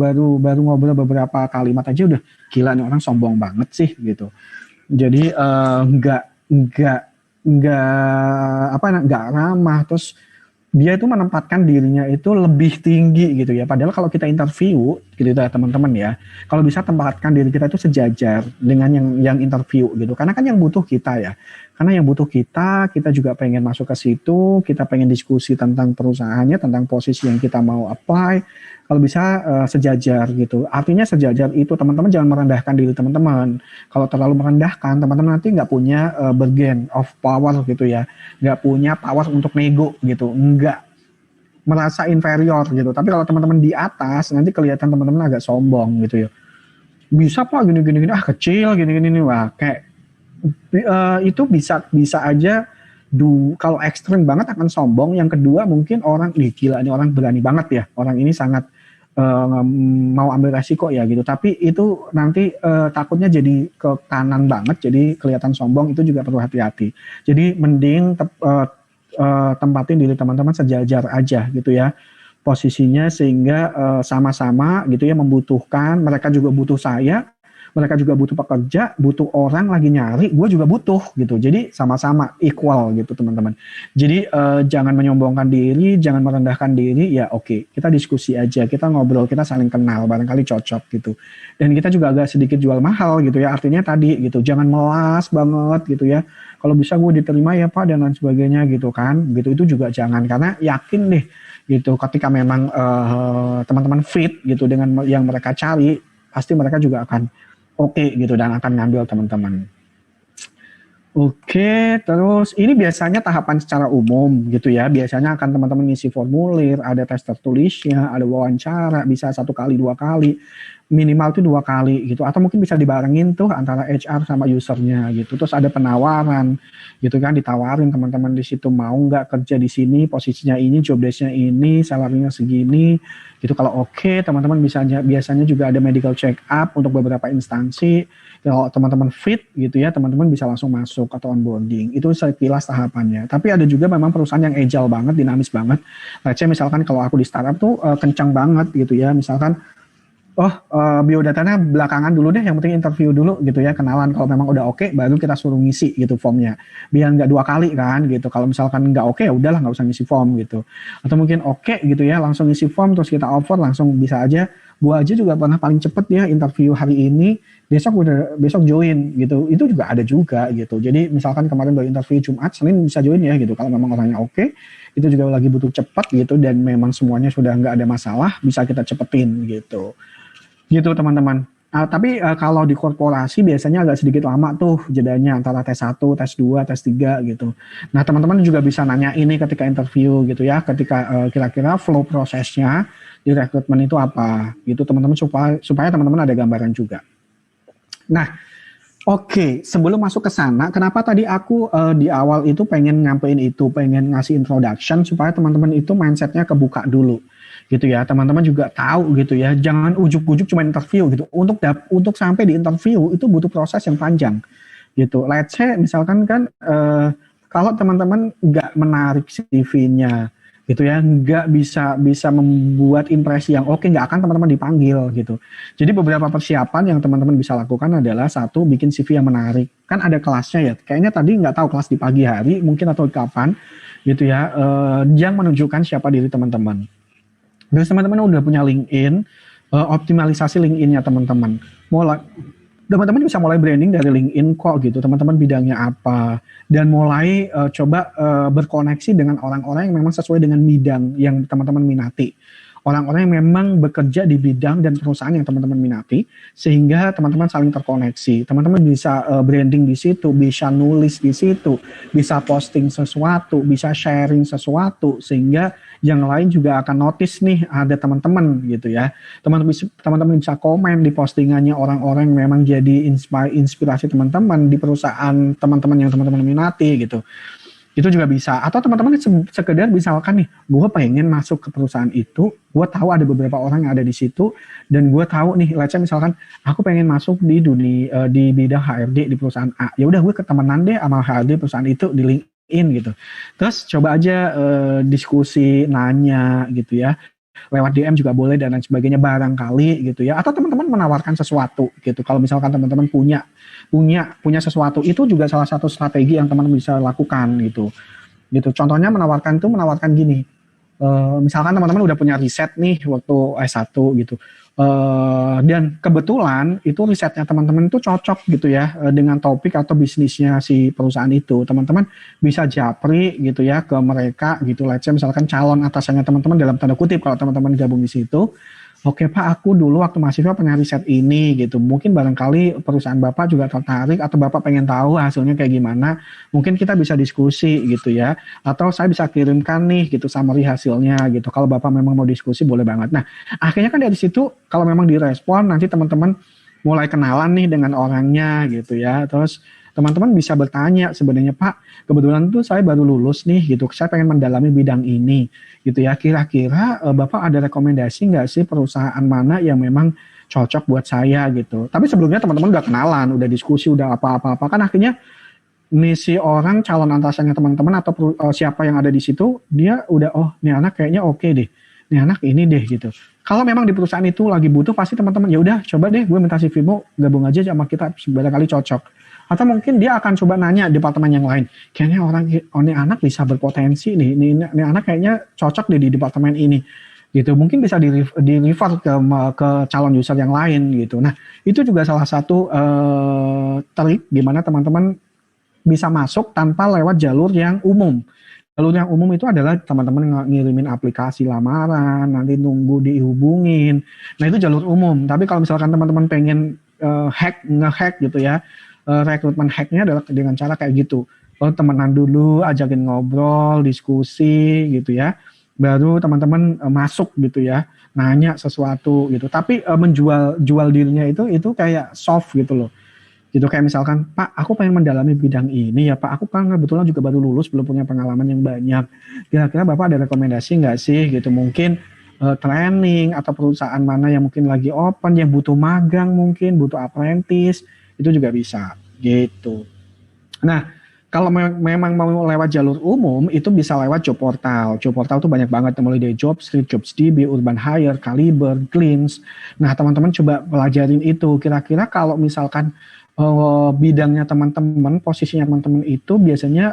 ngobrol beberapa kalimat aja udah gila nih orang sombong banget sih gitu. Jadi nggak ramah, terus dia itu menempatkan dirinya itu lebih tinggi gitu ya. Padahal kalau kita interview gitu ya teman-teman ya, kalau bisa tempatkan diri kita itu sejajar dengan yang interview gitu. Karena kan yang butuh kita ya. Karena yang butuh kita juga pengen masuk ke situ, kita pengen diskusi tentang perusahaannya, tentang posisi yang kita mau apply. Kalau bisa sejajar gitu. Artinya sejajar itu teman-teman jangan merendahkan diri teman-teman. Kalau terlalu merendahkan, teman-teman nanti nggak punya bargain of power gitu ya. Nggak punya power untuk nego gitu. Nggak merasa inferior gitu. Tapi kalau teman-teman di atas, nanti kelihatan teman-teman agak sombong gitu ya. Bisa Pak gini-gini, kecil gini-gini. Wah kayak itu bisa aja kalau ekstrim banget akan sombong. Yang kedua mungkin orang, gila ini orang berani banget ya. Orang ini sangat mau ambil resiko ya gitu, tapi itu nanti takutnya jadi ke kanan banget, jadi kelihatan sombong, itu juga perlu hati-hati. Jadi mending tempatin diri teman-teman sejajar aja gitu ya posisinya, sehingga sama-sama gitu ya membutuhkan, mereka juga butuh saya, mereka juga butuh pekerja, butuh orang lagi nyari, gue juga butuh gitu. Jadi sama-sama equal gitu teman-teman. Jadi jangan menyombongkan diri, jangan merendahkan diri. Ya oke, kita diskusi aja, kita ngobrol, kita saling kenal, barangkali cocok gitu. Dan kita juga agak sedikit jual mahal gitu ya. Artinya tadi gitu, jangan melas banget gitu ya. Kalau bisa gue diterima ya Pak dan lain sebagainya gitu kan. Gitu itu juga jangan, karena yakin deh gitu. Ketika memang teman-teman fit gitu dengan yang mereka cari, pasti mereka juga akan oke gitu dan akan ngambil teman-teman. Oke, terus ini biasanya tahapan secara umum gitu ya. Biasanya akan teman-teman ngisi formulir, ada tes tertulisnya, ada wawancara, bisa 1 kali 2 kali. minimal tuh 2 kali gitu, atau mungkin bisa dibarengin tuh antara HR sama usernya gitu. Terus ada penawaran gitu kan, ditawarin teman-teman di situ mau nggak kerja di sini, posisinya ini, job desk-nya ini, salary-nya segini gitu. Kalau oke, teman-teman biasanya juga ada medical check up untuk beberapa instansi. Kalau teman-teman fit gitu ya, teman-teman bisa langsung masuk atau onboarding. Itu sekilas tahapannya. Tapi ada juga memang perusahaan yang agile banget, dinamis banget. Let's say misalkan kalau aku di startup tuh kencang banget gitu ya. Misalkan biodatanya belakangan dulu deh, yang penting interview dulu gitu ya, kenalan. Kalau memang udah oke, baru kita suruh ngisi gitu formnya. Biar nggak 2 kali kan gitu. Kalau misalkan nggak oke, ya udahlah nggak usah ngisi form gitu. Atau mungkin oke gitu ya, langsung ngisi form terus kita offer langsung bisa aja. Gua aja juga pernah paling cepet ya interview hari ini, besok join gitu. Itu juga ada juga gitu. Jadi misalkan kemarin baru interview Jumat, Senin bisa join ya gitu. Kalau memang orangnya oke, itu juga lagi butuh cepet gitu dan memang semuanya sudah nggak ada masalah, bisa kita cepetin gitu. Gitu teman-teman. Tapi kalau di korporasi biasanya agak sedikit lama tuh jedanya antara tes 1, tes 2, tes 3 gitu. Nah teman-teman juga bisa nanya ini ketika interview gitu ya, ketika kira-kira flow prosesnya di rekrutmen itu apa gitu teman-teman, supaya teman-teman ada gambaran juga. Nah oke, sebelum masuk ke sana, kenapa tadi aku di awal itu pengen nyampein itu, pengen ngasih introduction supaya teman-teman itu mindsetnya kebuka dulu gitu ya. Teman-teman juga tahu gitu ya, jangan ujuk-ujuk cuma interview gitu. Untuk sampai di interview itu butuh proses yang panjang gitu. Let's say misalkan kan kalau teman-teman nggak menarik CV-nya gitu ya, nggak bisa membuat impresi yang oke, nggak akan teman-teman dipanggil gitu. Jadi beberapa persiapan yang teman-teman bisa lakukan adalah satu, bikin CV yang menarik. Kan ada kelasnya ya, kayaknya tadi nggak tahu kelas di pagi hari mungkin atau kapan gitu ya, yang menunjukkan siapa diri teman-teman. Terus teman-teman udah punya LinkedIn, optimalisasi LinkedIn-nya teman-teman. Teman-teman bisa mulai branding dari LinkedIn kok gitu. Teman-teman bidangnya apa, dan mulai coba berkoneksi dengan orang-orang yang memang sesuai dengan bidang yang teman-teman minati. Orang-orang yang memang bekerja di bidang dan perusahaan yang teman-teman minati, sehingga teman-teman saling terkoneksi. Teman-teman bisa branding di situ, bisa nulis di situ, bisa posting sesuatu, bisa sharing sesuatu, sehingga yang lain juga akan notice nih ada teman-teman gitu ya. Teman-teman bisa komen di postingannya orang-orang yang memang jadi inspirasi teman-teman di perusahaan teman-teman yang teman-teman minati gitu. Itu juga bisa. Atau teman-teman sekedar misalkan nih, gue pengen masuk ke perusahaan itu, gue tahu ada beberapa orang yang ada di situ, dan gue tahu nih, let's say misalkan aku pengen masuk di dunia di bidang HRD di perusahaan A. Ya udah gue ketemenan deh sama HRD perusahaan itu di LinkedIn gitu. Terus coba aja diskusi, nanya gitu ya. Lewat DM juga boleh dan lain sebagainya barangkali gitu ya. Atau teman-teman menawarkan sesuatu gitu. Kalau misalkan teman-teman punya sesuatu, itu juga salah satu strategi yang teman-teman bisa lakukan gitu. Contohnya menawarkan gini. Misalkan teman-teman udah punya riset nih waktu S1 gitu. Dan kebetulan itu risetnya teman-teman itu cocok gitu ya dengan topik atau bisnisnya si perusahaan itu. Teman-teman bisa japri gitu ya ke mereka gitu. Let's say misalkan calon atasannya teman-teman dalam tanda kutip kalau teman-teman gabung di situ. Oke Pak, aku dulu waktu mahasiswa pernah riset ini gitu. Mungkin barangkali perusahaan Bapak juga tertarik atau Bapak pengen tahu hasilnya kayak gimana. Mungkin kita bisa diskusi gitu ya. Atau saya bisa kirimkan nih gitu summary hasilnya gitu. Kalau Bapak memang mau diskusi boleh banget. Nah, akhirnya kan dari situ kalau memang direspon nanti teman-teman mulai kenalan nih dengan orangnya gitu ya. Terus teman-teman bisa bertanya sebenarnya Pak, kebetulan tuh saya baru lulus nih gitu. Saya pengen mendalami bidang ini gitu ya. Kira-kira Bapak ada rekomendasi nggak sih perusahaan mana yang memang cocok buat saya gitu. Tapi sebelumnya teman-teman udah kenalan, udah diskusi, udah apa-apa. Kan akhirnya nih si orang calon atasannya teman-teman atau siapa yang ada di situ, dia udah nih anak kayaknya oke deh. Nih anak ini deh gitu. Kalau memang di perusahaan itu lagi butuh, pasti teman-teman ya udah coba deh gue minta CV-mu gabung aja sama kita, barangkali cocok. Atau mungkin dia akan coba nanya departemen yang lain. Kayaknya ini anak bisa berpotensi nih. Ini anak kayaknya cocok deh di departemen ini. Gitu. Mungkin bisa di-refer ke calon user yang lain gitu. Nah, itu juga salah satu trik gimana teman-teman bisa masuk tanpa lewat jalur yang umum. Jalur yang umum itu adalah teman-teman ngirimin aplikasi lamaran, nanti nunggu dihubungin. Nah, itu jalur umum. Tapi kalau misalkan teman-teman pengen nge-hack gitu ya, rekrutmen hacknya adalah dengan cara kayak gitu. Temenan dulu, ajakin ngobrol, diskusi gitu ya. Baru teman-teman masuk gitu ya. nanya sesuatu gitu. Tapi jual dirinya itu kayak soft gitu loh. Gitu kayak misalkan, Pak, aku pengen mendalami bidang ini ya Pak, aku kan kebetulan juga baru lulus, belum punya pengalaman yang banyak. Kira-kira Bapak ada rekomendasi nggak sih gitu? Mungkin training atau perusahaan mana yang mungkin lagi open, yang butuh magang mungkin, butuh apprentice, itu juga bisa gitu. Nah, kalau memang mau lewat jalur umum, itu bisa lewat job portal. Job portal tuh banyak banget, mulai dari Jobstreet, JobsDB, Urban Hire, Caliber, Glints. Nah, teman-teman coba pelajarin itu. Kira-kira kalau misalkan bidangnya teman-teman, posisinya teman-teman itu biasanya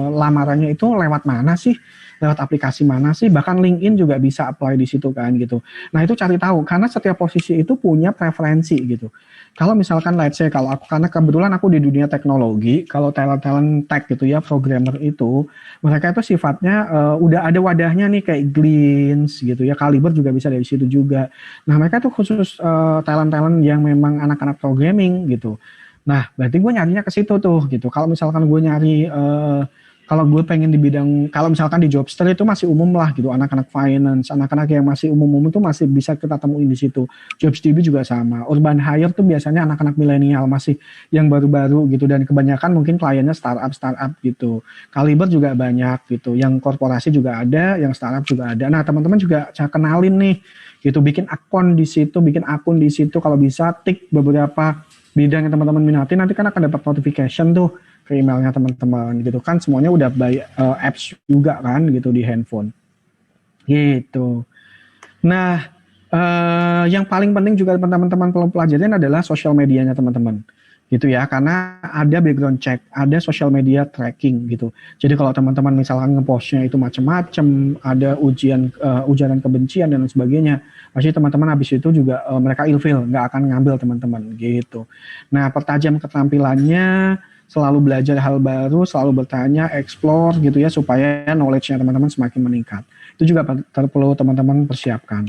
lamarannya itu lewat mana sih? Lewat aplikasi mana sih? Bahkan LinkedIn juga bisa apply di situ kan gitu. Nah, itu cari tahu karena setiap posisi itu punya preferensi gitu. Kalau misalkan let's say kalau aku, karena kebetulan aku di dunia teknologi, kalau talent tech gitu ya, programmer itu, mereka itu sifatnya udah ada wadahnya nih kayak Glints gitu ya, Caliber juga bisa dari situ juga. Nah, mereka tuh khusus talent-talent yang memang anak-anak programming gitu. Nah, berarti gue nyarinya ke situ tuh gitu. Kalau misalkan gue nyari kalau gue pengen di bidang, kalau misalkan di Jobster itu masih umum lah gitu, anak-anak finance, anak-anak yang masih umum-umum itu masih bisa kita temuin di situ. JobsDB juga sama. Urban Hire tuh biasanya anak-anak milenial masih yang baru-baru gitu, dan kebanyakan mungkin kliennya startup gitu. Caliber juga banyak gitu, yang korporasi juga ada, yang startup juga ada. Nah, teman-teman juga saya kenalin nih gitu, bikin akun di situ, kalau bisa tik beberapa bidang yang teman-teman minati, nanti kan akan dapat notification tuh ke emailnya teman-teman gitu kan, semuanya udah by apps juga kan gitu di handphone gitu. Nah, yang paling penting juga teman-teman perlu pelajarin adalah sosial medianya teman-teman gitu ya, karena ada background check, ada social media tracking gitu. Jadi kalau teman-teman misalkan ngepostnya itu macam-macam, ada ujaran kebencian dan lain sebagainya, pasti teman-teman habis itu juga mereka ilfil, nggak akan ngambil teman-teman gitu. Nah, pertajam keterampilannya, selalu belajar hal baru, selalu bertanya, explore gitu ya, supaya knowledge-nya teman-teman semakin meningkat. Itu juga perlu teman-teman persiapkan.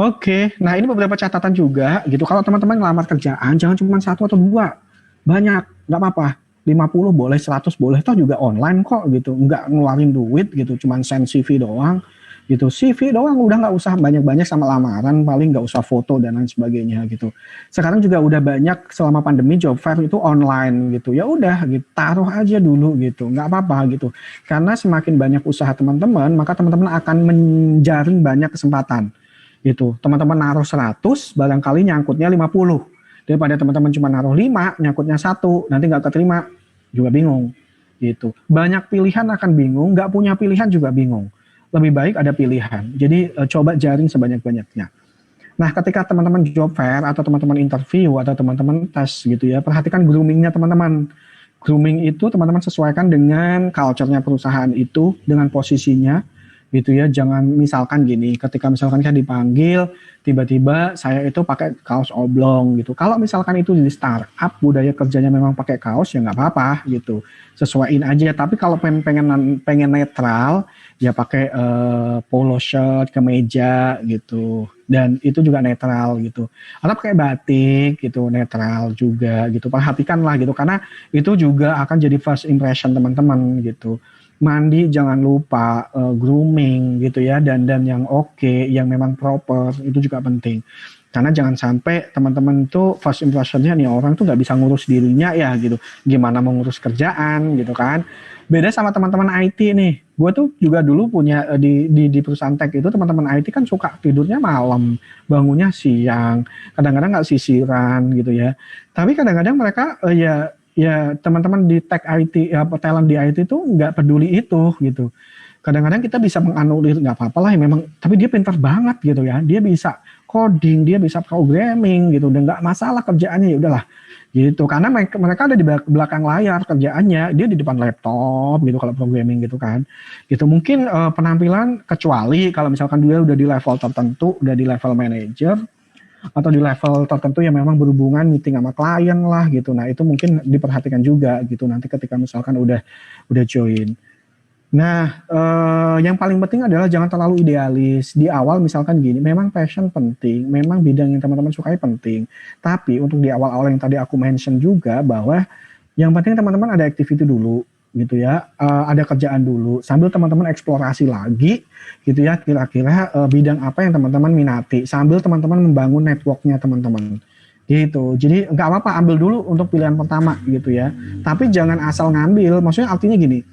Oke, nah ini beberapa catatan juga gitu. Kalau teman-teman ngelamar kerjaan, jangan cuma 1 atau 2. Banyak, nggak apa-apa. 50 boleh, 100 boleh, toh juga online kok gitu. Nggak ngeluarin duit gitu, cuma send CV doang gitu. CV doang, udah nggak usah banyak-banyak sama lamaran, paling nggak usah foto dan lain sebagainya gitu. Sekarang juga udah banyak selama pandemi job fair itu online gitu. Ya udah gitu, taruh aja dulu gitu, nggak apa-apa gitu. Karena semakin banyak usaha teman-teman, maka teman-teman akan menjaring banyak kesempatan gitu. Teman-teman naruh 100, barangkali nyangkutnya 50. Daripada teman-teman cuma naruh 5, nyangkutnya 1, nanti nggak keterima, juga bingung gitu. Banyak pilihan akan bingung, nggak punya pilihan juga bingung. Lebih baik ada pilihan. Jadi coba jaring sebanyak-banyaknya. Nah, ketika teman-teman job fair atau teman-teman interview atau teman-teman tes gitu ya, perhatikan groomingnya teman-teman. Grooming itu teman-teman sesuaikan dengan culture-nya perusahaan itu, dengan posisinya gitu ya. Jangan misalkan gini, ketika misalkan kan dipanggil, tiba-tiba saya itu pakai kaos oblong gitu. Kalau misalkan itu di startup, budaya kerjanya memang pakai kaos, ya nggak apa-apa gitu. Sesuaiin aja. Tapi kalau pengen netral, ya pakai polo shirt, kemeja gitu, dan itu juga netral gitu, atau pakai batik gitu, netral juga gitu. Perhatikanlah gitu, karena itu juga akan jadi first impression teman-teman gitu. Mandi jangan lupa, grooming gitu ya, dandan yang oke, yang memang proper, itu juga penting. Karena jangan sampai teman-teman itu first impressionnya nih orang tuh nggak bisa ngurus dirinya ya gitu. Gimana mau ngurus kerjaan gitu kan. Beda sama teman-teman IT nih. Gue tuh juga dulu punya di perusahaan tech itu, teman-teman IT kan suka tidurnya malam, bangunnya siang, kadang-kadang nggak sisiran gitu ya. Tapi kadang-kadang mereka ya teman-teman di tech IT, ya talent di IT itu nggak peduli itu gitu. Kadang-kadang kita bisa menganulir, nggak apa-apa lah ya memang, tapi dia pintar banget gitu ya, dia bisa coding, dia bisa programming gitu, dan nggak masalah kerjaannya, ya udahlah gitu, karena mereka ada di belakang layar kerjaannya, dia di depan laptop gitu kalau programming gitu kan, gitu. Mungkin penampilan, kecuali kalau misalkan dia udah di level tertentu, udah di level manager atau di level tertentu yang memang berhubungan meeting sama klien lah gitu, nah itu mungkin diperhatikan juga gitu nanti ketika misalkan udah join. Nah, yang paling penting adalah jangan terlalu idealis. Di awal misalkan gini, memang passion penting, memang bidang yang teman-teman sukai penting. Tapi untuk di awal-awal yang tadi aku mention juga bahwa yang penting teman-teman ada activity dulu. gitu ya, ada kerjaan dulu sambil teman-teman eksplorasi lagi gitu ya, kira-kira bidang apa yang teman-teman minati sambil teman-teman membangun networknya teman-teman gitu. Jadi nggak apa-apa ambil dulu untuk pilihan pertama gitu ya, tapi jangan asal ngambil. Maksudnya artinya gini,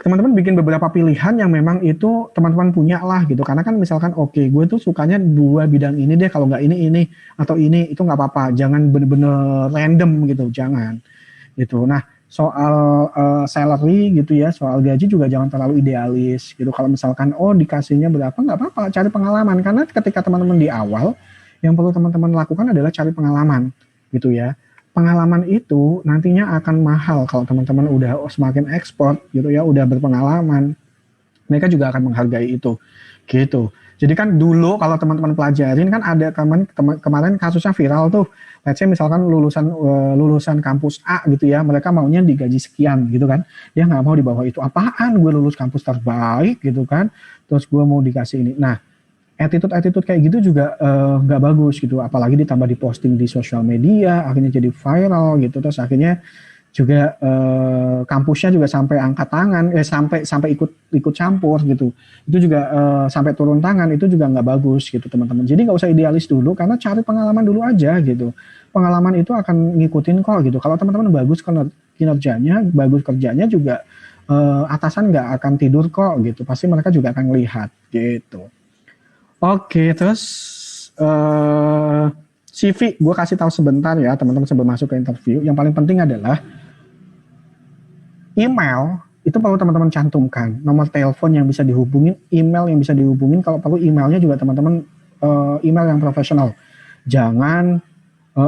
teman-teman bikin beberapa pilihan yang memang itu teman-teman punya lah gitu, karena kan misalkan oke, gue tuh sukanya dua bidang ini deh, kalau nggak ini atau ini, itu nggak apa-apa, jangan bener-bener random gitu, jangan gitu. Nah, soal salary gitu ya, soal gaji juga jangan terlalu idealis gitu. Kalau misalkan dikasihnya berapa, nggak apa-apa, cari pengalaman, karena ketika teman-teman di awal yang perlu teman-teman lakukan adalah cari pengalaman gitu ya. Pengalaman itu nantinya akan mahal kalau teman-teman udah semakin ekspor gitu ya, udah berpengalaman, mereka juga akan menghargai itu gitu. Jadi kan dulu kalau teman-teman pelajarin kan ada kemarin kasusnya viral tuh, let's say misalkan lulusan kampus A gitu ya, mereka maunya digaji sekian gitu kan, dia nggak mau di bawah itu. Apaan gue lulus kampus terbaik gitu kan, terus gue mau dikasih ini. Nah, attitude kayak gitu juga nggak bagus gitu, apalagi ditambah diposting di sosial media, akhirnya jadi viral gitu, terus akhirnya juga kampusnya juga sampai angkat tangan, sampai ikut campur gitu, itu juga sampai turun tangan, itu juga nggak bagus gitu teman-teman. Jadi nggak usah idealis dulu, karena cari pengalaman dulu aja gitu, pengalaman itu akan ngikutin kok gitu. Kalau teman-teman bagus kinerjanya, bagus kerjanya juga, atasan nggak akan tidur kok gitu, pasti mereka juga akan lihat gitu. Oke, terus CV gue kasih tahu sebentar ya teman-teman sebelum masuk ke interview. Yang paling penting adalah email, itu perlu teman-teman cantumkan. Nomor telepon yang bisa dihubungin, email yang bisa dihubungin. Kalau perlu emailnya juga teman-teman email yang profesional. Jangan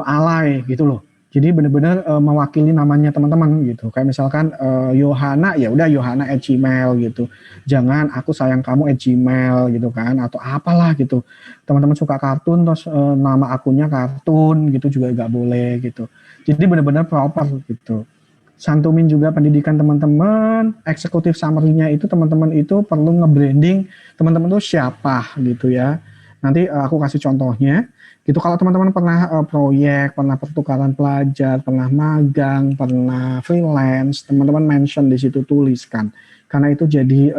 alay gitu loh. Jadi benar-benar mewakili namanya teman-teman gitu. Kayak misalkan Yohana, ya udah Yohana@gmail gitu. Jangan aku sayang kamu @gmail gitu kan, atau apalah gitu. Teman-teman suka kartun terus nama akunnya kartun gitu juga nggak boleh gitu. Jadi benar-benar proper gitu. Santumin juga pendidikan teman-teman, eksekutif summary-nya itu teman-teman itu perlu nge-branding teman-teman tuh siapa gitu ya. Nanti aku kasih contohnya. Gitu, kalau teman-teman pernah proyek, pernah pertukaran pelajar, pernah magang, pernah freelance, teman-teman mention di situ, tuliskan, karena itu jadi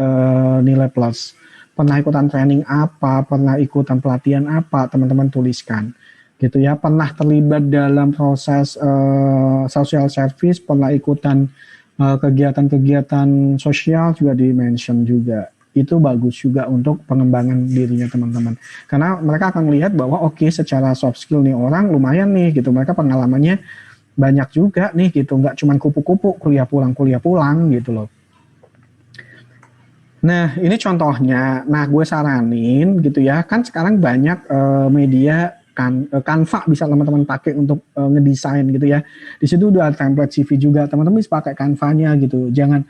nilai plus. Pernah ikutan training apa, pernah ikutan pelatihan apa, teman-teman tuliskan gitu ya. Pernah terlibat dalam proses social service, pernah ikutan kegiatan-kegiatan sosial juga di mention juga. Itu bagus juga untuk pengembangan dirinya teman-teman, karena mereka akan melihat bahwa oke, secara soft skill nih orang lumayan nih gitu, mereka pengalamannya banyak juga nih gitu, nggak cuma kupu-kupu kuliah pulang gitu loh. Nah, ini contohnya. Nah, gue saranin gitu ya, kan sekarang banyak media Canva bisa teman-teman pakai untuk ngedesain gitu ya. Di situ udah ada template CV juga, teman-teman bisa pakai Canva-nya gitu. Jangan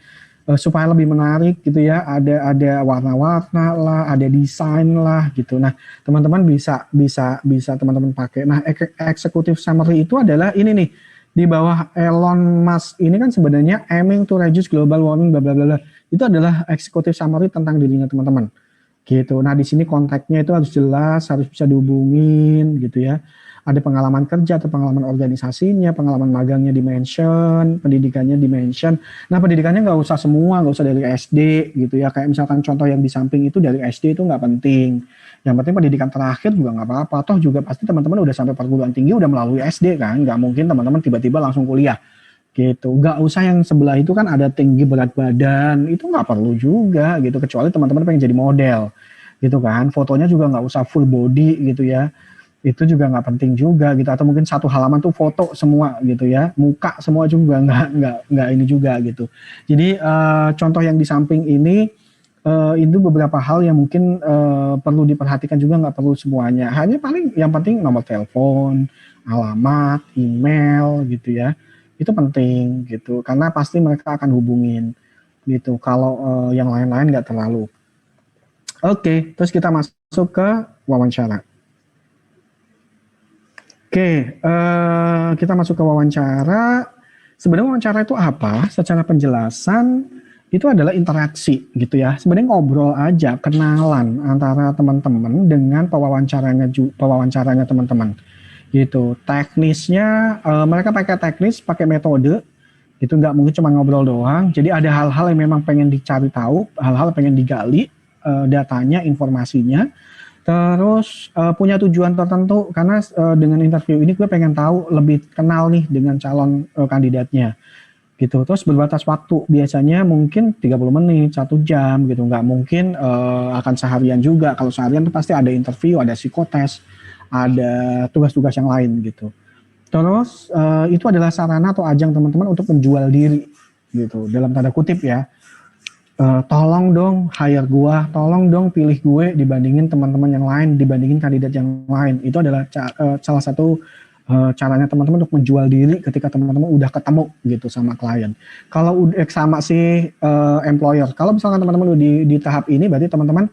supaya lebih menarik gitu ya, ada warna-warna lah, ada desain lah gitu. Nah, teman-teman bisa teman-teman pakai. Nah, executive summary itu adalah ini nih, di bawah Elon Musk ini kan sebenarnya aiming to reduce global warming bla bla bla. Itu adalah executive summary tentang dirinya teman-teman. Gitu. Nah, di sini kontaknya itu harus jelas, harus bisa dihubungin gitu ya. Ada pengalaman kerja atau pengalaman organisasinya, pengalaman magangnya di-mention, pendidikannya di-mention. Nah, pendidikannya nggak usah semua, nggak usah dari SD gitu ya. Kayak misalkan contoh yang di samping itu dari SD itu nggak penting. Yang penting pendidikan terakhir juga nggak apa-apa. Toh juga pasti teman-teman udah sampai perguruan tinggi, udah melalui SD kan. Nggak mungkin teman-teman tiba-tiba langsung kuliah gitu. Nggak usah yang sebelah itu kan ada tinggi berat badan. Itu nggak perlu juga gitu. Kecuali teman-teman pengen jadi model gitu kan. Fotonya juga nggak usah full body gitu ya. Itu juga nggak penting juga gitu, atau mungkin satu halaman tuh foto semua gitu ya, muka semua juga nggak ini juga gitu. Jadi contoh yang di samping ini itu beberapa hal yang mungkin perlu diperhatikan juga, nggak perlu semuanya, hanya paling yang penting nomor telepon, alamat, email gitu ya, itu penting gitu, karena pasti mereka akan hubungin gitu. Kalau yang lain-lain nggak terlalu. Oke, terus kita masuk ke wawancara. Oke, kita masuk ke wawancara. Sebenarnya wawancara itu apa? Secara penjelasan itu adalah interaksi gitu ya. Sebenarnya ngobrol aja, kenalan antara teman-teman dengan pewawancaranya teman-teman. Gitu. Teknisnya mereka pakai teknis, pakai metode Itu nggak mungkin cuma ngobrol doang. Jadi ada hal-hal yang memang pengen dicari tahu, hal-hal pengen digali datanya, informasinya. Terus punya tujuan tertentu karena dengan interview ini gue pengen tahu lebih kenal nih dengan calon kandidatnya gitu. Terus berbatas waktu biasanya mungkin 30 menit, 1 jam gitu. Nggak mungkin akan seharian juga. Kalau seharian tuh pasti ada interview, ada psikotes, ada tugas-tugas yang lain gitu. Terus itu adalah sarana atau ajang teman-teman untuk menjual diri gitu. Dalam tanda kutip ya. Tolong dong hire gua, tolong dong pilih gue dibandingin teman-teman yang lain, dibandingin kandidat yang lain. Itu adalah salah satu caranya teman-teman untuk menjual diri ketika teman-teman udah ketemu gitu sama klien. Kalau udah sama si employer, kalau misalkan teman-teman udah di tahap ini, berarti teman-teman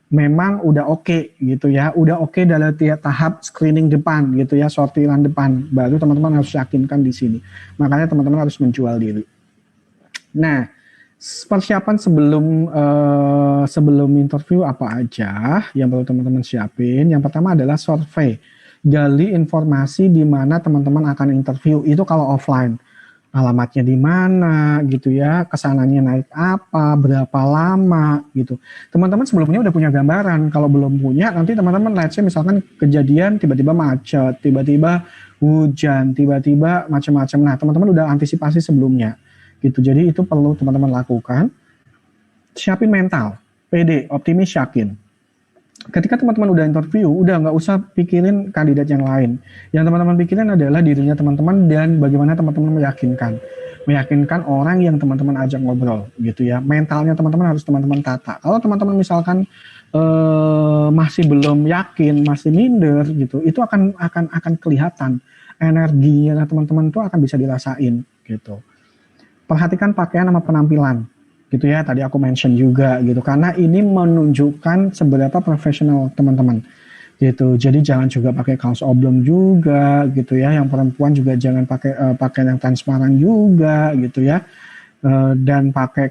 memang udah oke gitu ya, udah oke dalam tahap screening depan gitu ya, sortiran depan. Baru teman-teman harus yakinkan di sini. Makanya teman-teman harus menjual diri. Nah, persiapan sebelum interview apa aja yang perlu teman-teman siapin? Yang pertama adalah survei. Gali informasi di mana teman-teman akan interview. Itu kalau offline. Alamatnya di mana gitu ya, kesananya naik apa, berapa lama gitu. Teman-teman sebelumnya udah punya gambaran. Kalau belum punya, nanti teman-teman let's say misalkan kejadian tiba-tiba macet, tiba-tiba hujan, tiba-tiba macam-macam. Nah, teman-teman udah antisipasi sebelumnya gitu. Jadi itu perlu teman-teman lakukan. Siapin mental, pede, optimis, yakin. Ketika teman-teman udah interview, udah nggak usah pikirin kandidat yang lain. Yang teman-teman pikirin adalah dirinya teman-teman dan bagaimana teman-teman meyakinkan orang yang teman-teman ajak ngobrol gitu ya. Mentalnya teman-teman harus teman-teman tata. Kalau teman-teman misalkan masih belum yakin, masih minder gitu, itu akan kelihatan energinya teman-teman itu akan bisa dirasain gitu. Perhatikan pakaian sama penampilan gitu ya, tadi aku mention juga gitu, karena ini menunjukkan seberapa profesional teman-teman gitu. Jadi jangan juga pakai kaos oblong juga gitu ya, yang perempuan juga jangan pakai pakaian yang transparan juga gitu ya. Dan pakai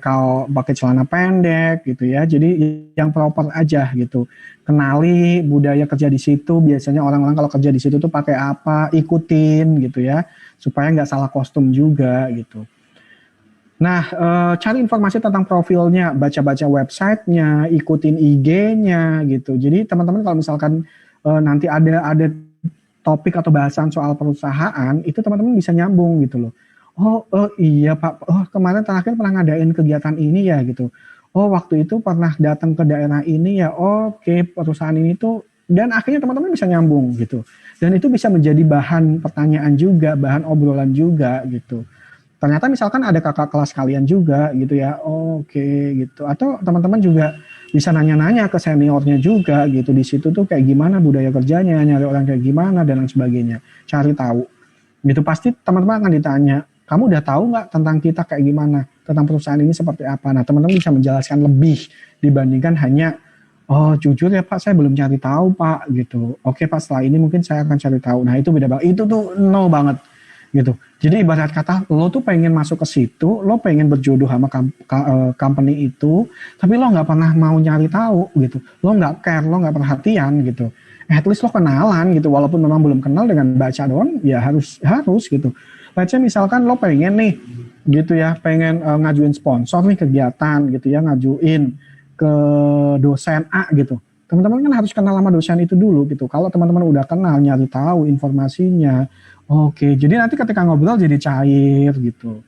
celana pendek gitu ya. Jadi yang proper aja gitu. Kenali budaya kerja di situ, biasanya orang-orang kalau kerja di situ tuh pakai apa, ikutin gitu ya, supaya nggak salah kostum juga gitu. Nah, cari informasi tentang profilnya, baca-baca websitenya, ikutin IG-nya gitu. Jadi teman-teman kalau misalkan nanti ada topik atau bahasan soal perusahaan, itu teman-teman bisa nyambung gitu loh. Oh iya Pak, kemarin terakhir pernah ngadain kegiatan ini ya gitu. Oh waktu itu pernah datang ke daerah ini ya, oke perusahaan ini tuh, dan akhirnya teman-teman bisa nyambung gitu. Dan itu bisa menjadi bahan pertanyaan juga, bahan obrolan juga gitu. Ternyata misalkan ada kakak kelas kalian juga gitu ya, oke gitu. Atau teman-teman juga bisa nanya-nanya ke seniornya juga gitu. Di situ tuh kayak gimana budaya kerjanya, nyari orang kayak gimana dan lain sebagainya. Cari tahu. Gitu pasti teman-teman akan ditanya, kamu udah tahu nggak tentang kita kayak gimana, tentang perusahaan ini seperti apa. Nah teman-teman bisa menjelaskan lebih dibandingkan hanya, oh jujur ya Pak, saya belum cari tahu Pak gitu. Oke Pak, setelah ini mungkin saya akan cari tahu. Nah itu beda banget. Itu tuh no banget gitu. Jadi ibarat kata lo tuh pengen masuk ke situ, lo pengen berjodoh sama company itu, tapi lo nggak pernah mau nyari tahu gitu. Lo nggak care, lo nggak perhatian gitu. At least lo kenalan gitu, walaupun memang belum kenal, dengan baca doang ya harus gitu. Let's say misalkan lo pengen nih gitu ya, pengen ngajuin sponsor nih kegiatan gitu ya, ngajuin ke dosen A gitu. Teman-teman kan harus kenal sama dosen itu dulu gitu. Kalau teman-teman udah kenal, nyari tahu informasinya, oke, jadi nanti ketika ngobrol jadi cair gitu.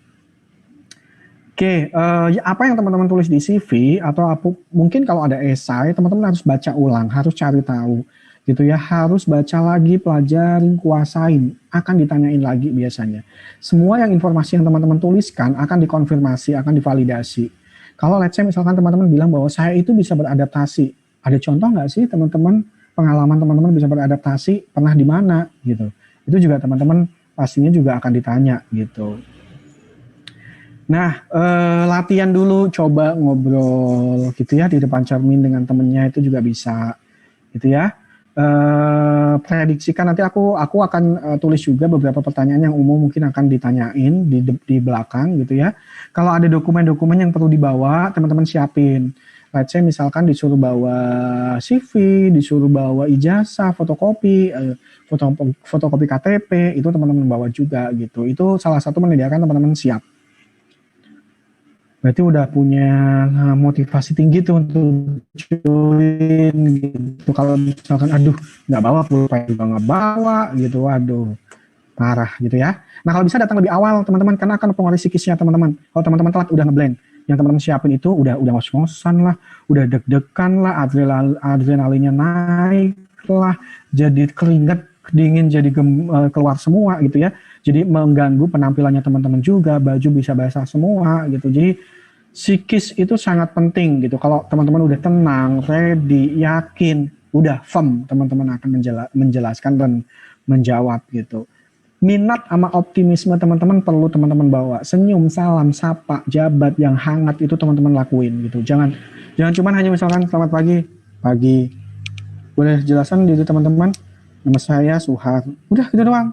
Oke, apa yang teman-teman tulis di CV atau mungkin kalau ada esai, teman-teman harus baca ulang, harus cari tahu gitu ya, harus baca lagi, pelajarin, kuasain, akan ditanyain lagi biasanya. Semua yang informasi yang teman-teman tuliskan akan dikonfirmasi, akan divalidasi. Kalau let's say misalkan teman-teman bilang bahwa saya itu bisa beradaptasi, ada contoh nggak sih teman-teman, pengalaman teman-teman bisa beradaptasi, pernah di mana gitu. Itu juga teman-teman pastinya juga akan ditanya gitu. Nah, latihan dulu, coba ngobrol gitu ya di depan cermin dengan temennya, itu juga bisa gitu ya. Prediksikan, nanti aku akan tulis juga beberapa pertanyaan yang umum mungkin akan ditanyain di belakang gitu ya. Kalau ada dokumen-dokumen yang perlu dibawa, teman-teman siapin. Let's say misalkan disuruh bawa CV, disuruh bawa ijazah, fotokopi KTP, itu teman-teman bawa juga gitu. Itu salah satu menyediakan teman-teman siap berarti udah punya motivasi tinggi tuh untuk join gitu. Kalau misalkan aduh nggak bawa pulpen juga nggak bawa gitu, waduh parah gitu ya. Nah kalau bisa datang lebih awal teman-teman, karena akan mempengaruhi psikisnya teman-teman. Kalau teman-teman telat udah ngeblank, yang teman-teman siapin itu udah ngos-ngosan lah, udah deg-degan lah, adrenalinnya naik lah, jadi keringat dingin, jadi keluar semua gitu ya. Jadi mengganggu penampilannya teman-teman juga, baju bisa basah semua gitu. Jadi psikis itu sangat penting gitu. Kalau teman-teman udah tenang, ready, yakin, udah firm, teman-teman akan menjelaskan dan menjawab gitu. Minat sama optimisme teman-teman perlu teman-teman bawa. Senyum, salam, sapa, jabat yang hangat itu teman-teman lakuin gitu. Jangan cuma hanya misalkan selamat pagi, pagi. Boleh jelasan diri teman-teman? Nama saya Suhar. Udah gitu doang.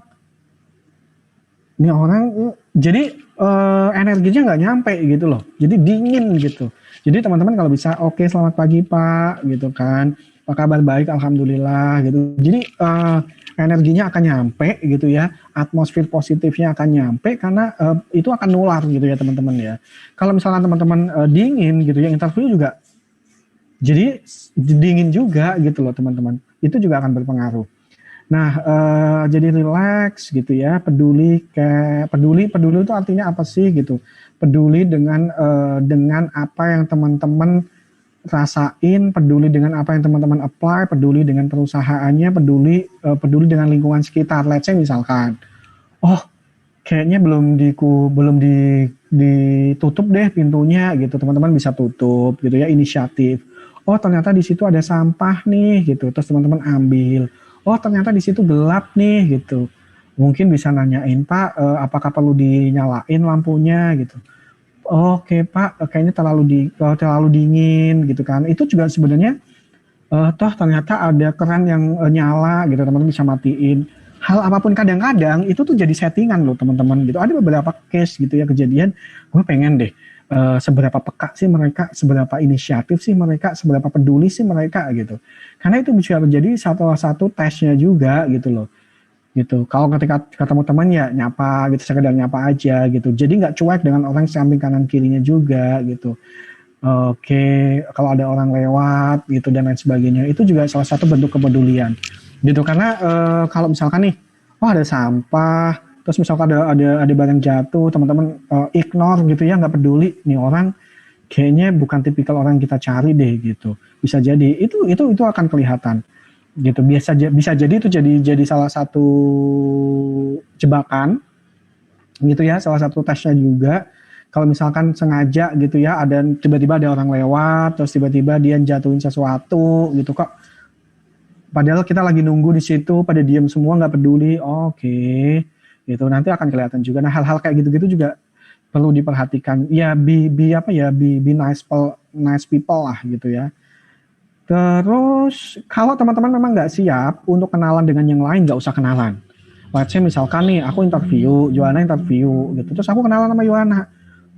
Ini orang jadi energinya nggak nyampe gitu loh. Jadi dingin gitu. Jadi teman-teman kalau bisa oke, selamat pagi Pak gitu kan. Apa kabar? Baik, alhamdulillah gitu. Jadi energinya akan nyampe gitu ya, atmosfer positifnya akan nyampe karena itu akan nular gitu ya teman-teman ya. Kalau misalnya teman-teman dingin gitu ya, interview juga jadi dingin juga gitu loh teman-teman. Itu juga akan berpengaruh. Nah, jadi relax gitu ya, peduli itu artinya apa sih gitu? Peduli dengan apa yang teman-teman rasain, peduli dengan apa yang teman-teman apply, peduli dengan perusahaannya, peduli dengan lingkungan sekitar. Let's say misalkan, oh kayaknya belum ditutup deh pintunya gitu, teman-teman bisa tutup gitu ya, inisiatif. Oh ternyata di situ ada sampah nih gitu, terus teman-teman ambil. Oh ternyata di situ gelap nih gitu, mungkin bisa nanyain Pak, apakah perlu dinyalain lampunya gitu. Oke Pak, kayaknya terlalu dingin gitu kan. Itu juga sebenarnya toh ternyata ada keran yang nyala gitu, teman-teman bisa matiin. Hal apapun kadang-kadang itu tuh jadi settingan loh teman-teman gitu. Ada beberapa case gitu ya kejadian, gue pengen deh seberapa peka sih mereka, seberapa inisiatif sih mereka, seberapa peduli sih mereka gitu. Karena itu bisa menjadi salah satu tesnya juga gitu loh. Gitu. Kalau ketika ketemu teman ya nyapa gitu, sekedar nyapa aja gitu. Jadi nggak cuek dengan orang samping kanan kirinya juga gitu. Oke, kalau ada orang lewat gitu dan lain sebagainya, itu juga salah satu bentuk kepedulian. Gitu karena kalau misalkan nih, oh ada sampah, terus misalkan ada barang jatuh, teman-teman ignore gitu ya, nggak peduli. Nih orang kayaknya bukan tipikal orang yang kita cari deh gitu. Bisa jadi itu akan kelihatan. Gitu bisa jadi itu jadi salah satu jebakan gitu ya, salah satu tesnya juga. Kalau misalkan sengaja gitu ya, ada tiba-tiba ada orang lewat terus tiba-tiba dia jatuhin sesuatu gitu kok, padahal kita lagi nunggu di situ pada diem semua nggak peduli. Oke. Gitu nanti akan kelihatan juga. Nah hal-hal kayak gitu-gitu juga perlu diperhatikan ya, be nice people lah gitu ya. Terus kalau teman-teman memang nggak siap untuk kenalan dengan yang lain, nggak usah kenalan. Let's say misalkan nih aku interview, Yohana interview gitu. Terus aku kenalan sama Yohana.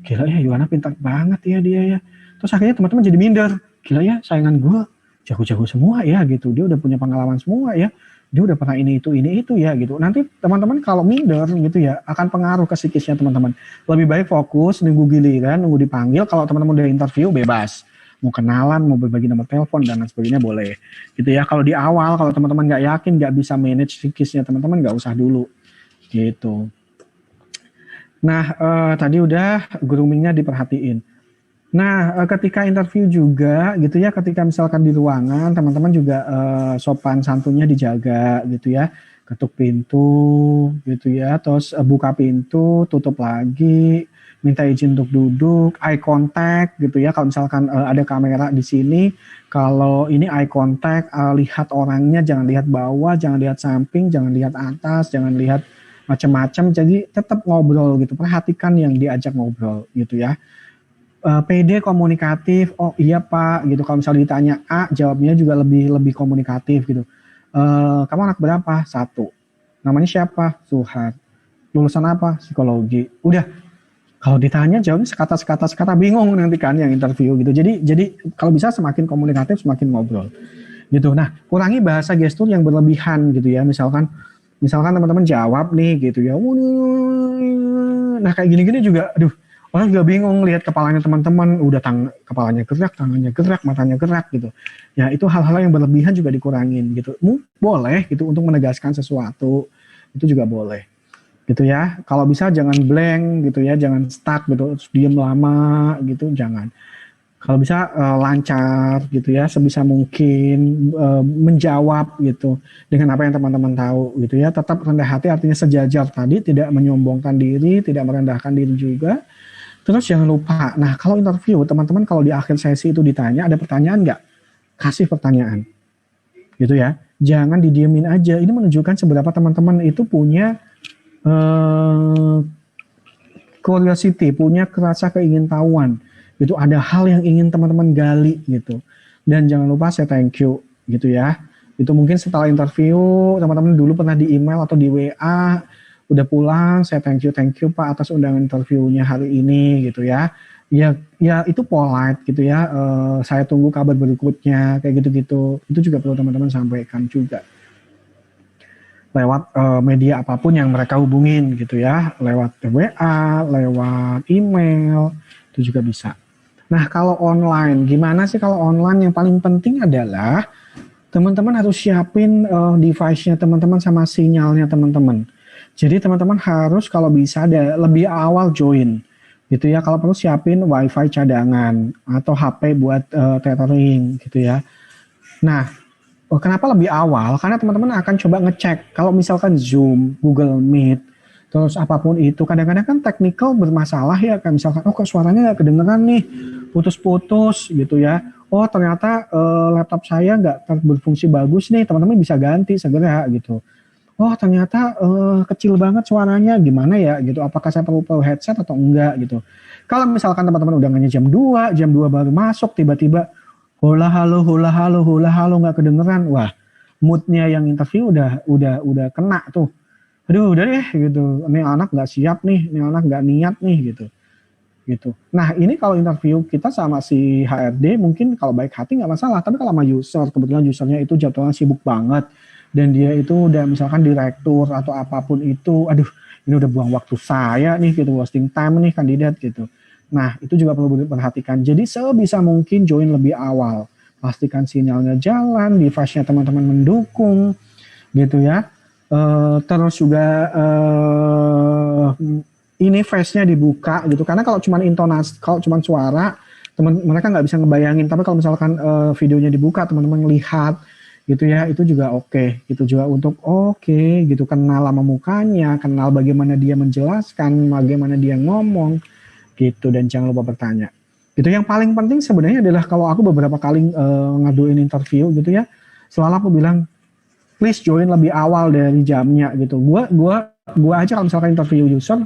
Gila ya Yohana pintar banget ya dia ya. Terus akhirnya teman-teman jadi minder. Gila ya saingan gue jago-jago semua ya gitu. Dia udah punya pengalaman semua ya. Dia udah pernah ini itu ya gitu. Nanti teman-teman kalau minder gitu ya akan pengaruh ke psikisnya teman-teman. Lebih baik fokus, nunggu giliran, nunggu dipanggil. Kalau teman-teman udah interview bebas. Mau kenalan, mau berbagi nomor telepon dan lain sebagainya boleh gitu ya. Kalau di awal kalau teman-teman nggak yakin, nggak bisa manage psikisnya teman-teman, nggak usah dulu gitu. Nah tadi udah groomingnya diperhatiin. Nah ketika interview juga gitu ya, ketika misalkan di ruangan teman-teman juga sopan santunnya dijaga gitu ya, ketuk pintu gitu ya, terus buka pintu, tutup lagi, minta izin untuk duduk, eye contact gitu ya. Kalau misalkan ada kamera di sini, kalau ini eye contact, lihat orangnya, jangan lihat bawah, jangan lihat samping, jangan lihat atas, jangan lihat macam-macam. Jadi tetap ngobrol gitu, perhatikan yang diajak ngobrol gitu ya. PD komunikatif, oh iya Pak gitu. Kalau misalnya ditanya A, jawabnya juga lebih komunikatif gitu. Kamu anak berapa? 1. Namanya siapa? Suhar. Lulusan apa? Psikologi. Udah. Kalau ditanya jawabnya sekata bingung nanti kan yang interview gitu. Jadi kalau bisa semakin komunikatif semakin ngobrol gitu. Nah kurangi bahasa gestur yang berlebihan gitu ya. Misalkan teman-teman jawab nih gitu ya. Nah kayak gini-gini juga, aduh Orang juga bingung lihat kepalanya teman-teman, udah kepalanya gerak, tangannya gerak, matanya gerak gitu. Ya itu hal-hal yang berlebihan juga dikurangin gitu. Boleh gitu untuk menegaskan sesuatu, itu juga boleh gitu ya. Kalau bisa jangan blank gitu ya, jangan stuck gitu, terus diem lama gitu, jangan. Kalau bisa lancar gitu ya, sebisa mungkin menjawab gitu dengan apa yang teman-teman tahu gitu ya. Tetap rendah hati artinya sejajar tadi, tidak menyombongkan diri, tidak merendahkan diri juga. Terus jangan lupa, nah kalau interview teman-teman kalau di akhir sesi itu ditanya ada pertanyaan nggak? Kasih pertanyaan gitu ya. Jangan didiemin aja. Ini menunjukkan seberapa teman-teman itu punya curiosity, punya rasa keingintahuan. Itu ada hal yang ingin teman-teman gali gitu. Dan jangan lupa saya thank you gitu ya. Itu mungkin setelah interview teman-teman dulu pernah di email atau di WA, udah pulang saya thank you Pak atas undangan interviewnya hari ini gitu ya. Ya itu polite gitu ya. Saya tunggu kabar berikutnya kayak gitu-gitu. Itu juga perlu teman-teman sampaikan juga lewat media apapun yang mereka hubungin gitu ya, lewat WA, lewat email, itu juga bisa. Nah kalau online, gimana sih kalau online? Yang paling penting adalah teman-teman harus siapin device-nya teman-teman sama sinyalnya teman-teman. Jadi teman-teman harus kalau bisa ada lebih awal join gitu ya. Kalau perlu siapin wifi cadangan atau HP buat tethering gitu ya. Nah, kenapa lebih awal? Karena teman-teman akan coba ngecek kalau misalkan Zoom, Google Meet, terus apapun itu kadang-kadang kan technical bermasalah ya, kayak misalkan kok suaranya nggak kedengeran nih, putus-putus gitu ya. Oh ternyata laptop saya nggak berfungsi bagus nih, teman-teman bisa ganti segera gitu. Oh ternyata kecil banget suaranya, gimana ya gitu, apakah saya perlu headset atau enggak gitu. Kalau misalkan teman-teman udah jam 2 baru masuk, tiba-tiba hola halo nggak kedengeran, wah moodnya yang interview udah kena tuh. Aduh udah deh gitu, ini anak nggak siap nih, ini anak nggak niat nih gitu. Nah ini kalau interview kita sama si HRD mungkin kalau baik hati nggak masalah, tapi kalau sama user, kebetulan usernya itu jadwalnya sibuk banget dan dia itu udah misalkan direktur atau apapun itu, aduh ini udah buang waktu saya nih gitu, wasting time nih kandidat gitu. Nah itu juga perlu diperhatikan. Jadi sebisa mungkin join lebih awal, pastikan sinyalnya jalan, device-nya teman-teman mendukung gitu ya. Terus juga ini face-nya dibuka gitu, karena kalau cuma intonasi, kalau cuma suara mereka nggak bisa ngebayangin, tapi kalau misalkan videonya dibuka teman-teman lihat gitu ya, itu juga oke. Gitu juga untuk gitu, kenal sama mukanya, kenal bagaimana dia menjelaskan, bagaimana dia ngomong gitu, dan jangan lupa bertanya. Gitu yang paling penting sebenarnya adalah kalau aku beberapa kali ngaduin interview gitu ya, selalu aku bilang please join lebih awal dari jamnya gitu. Gua aja kalau misalkan interview user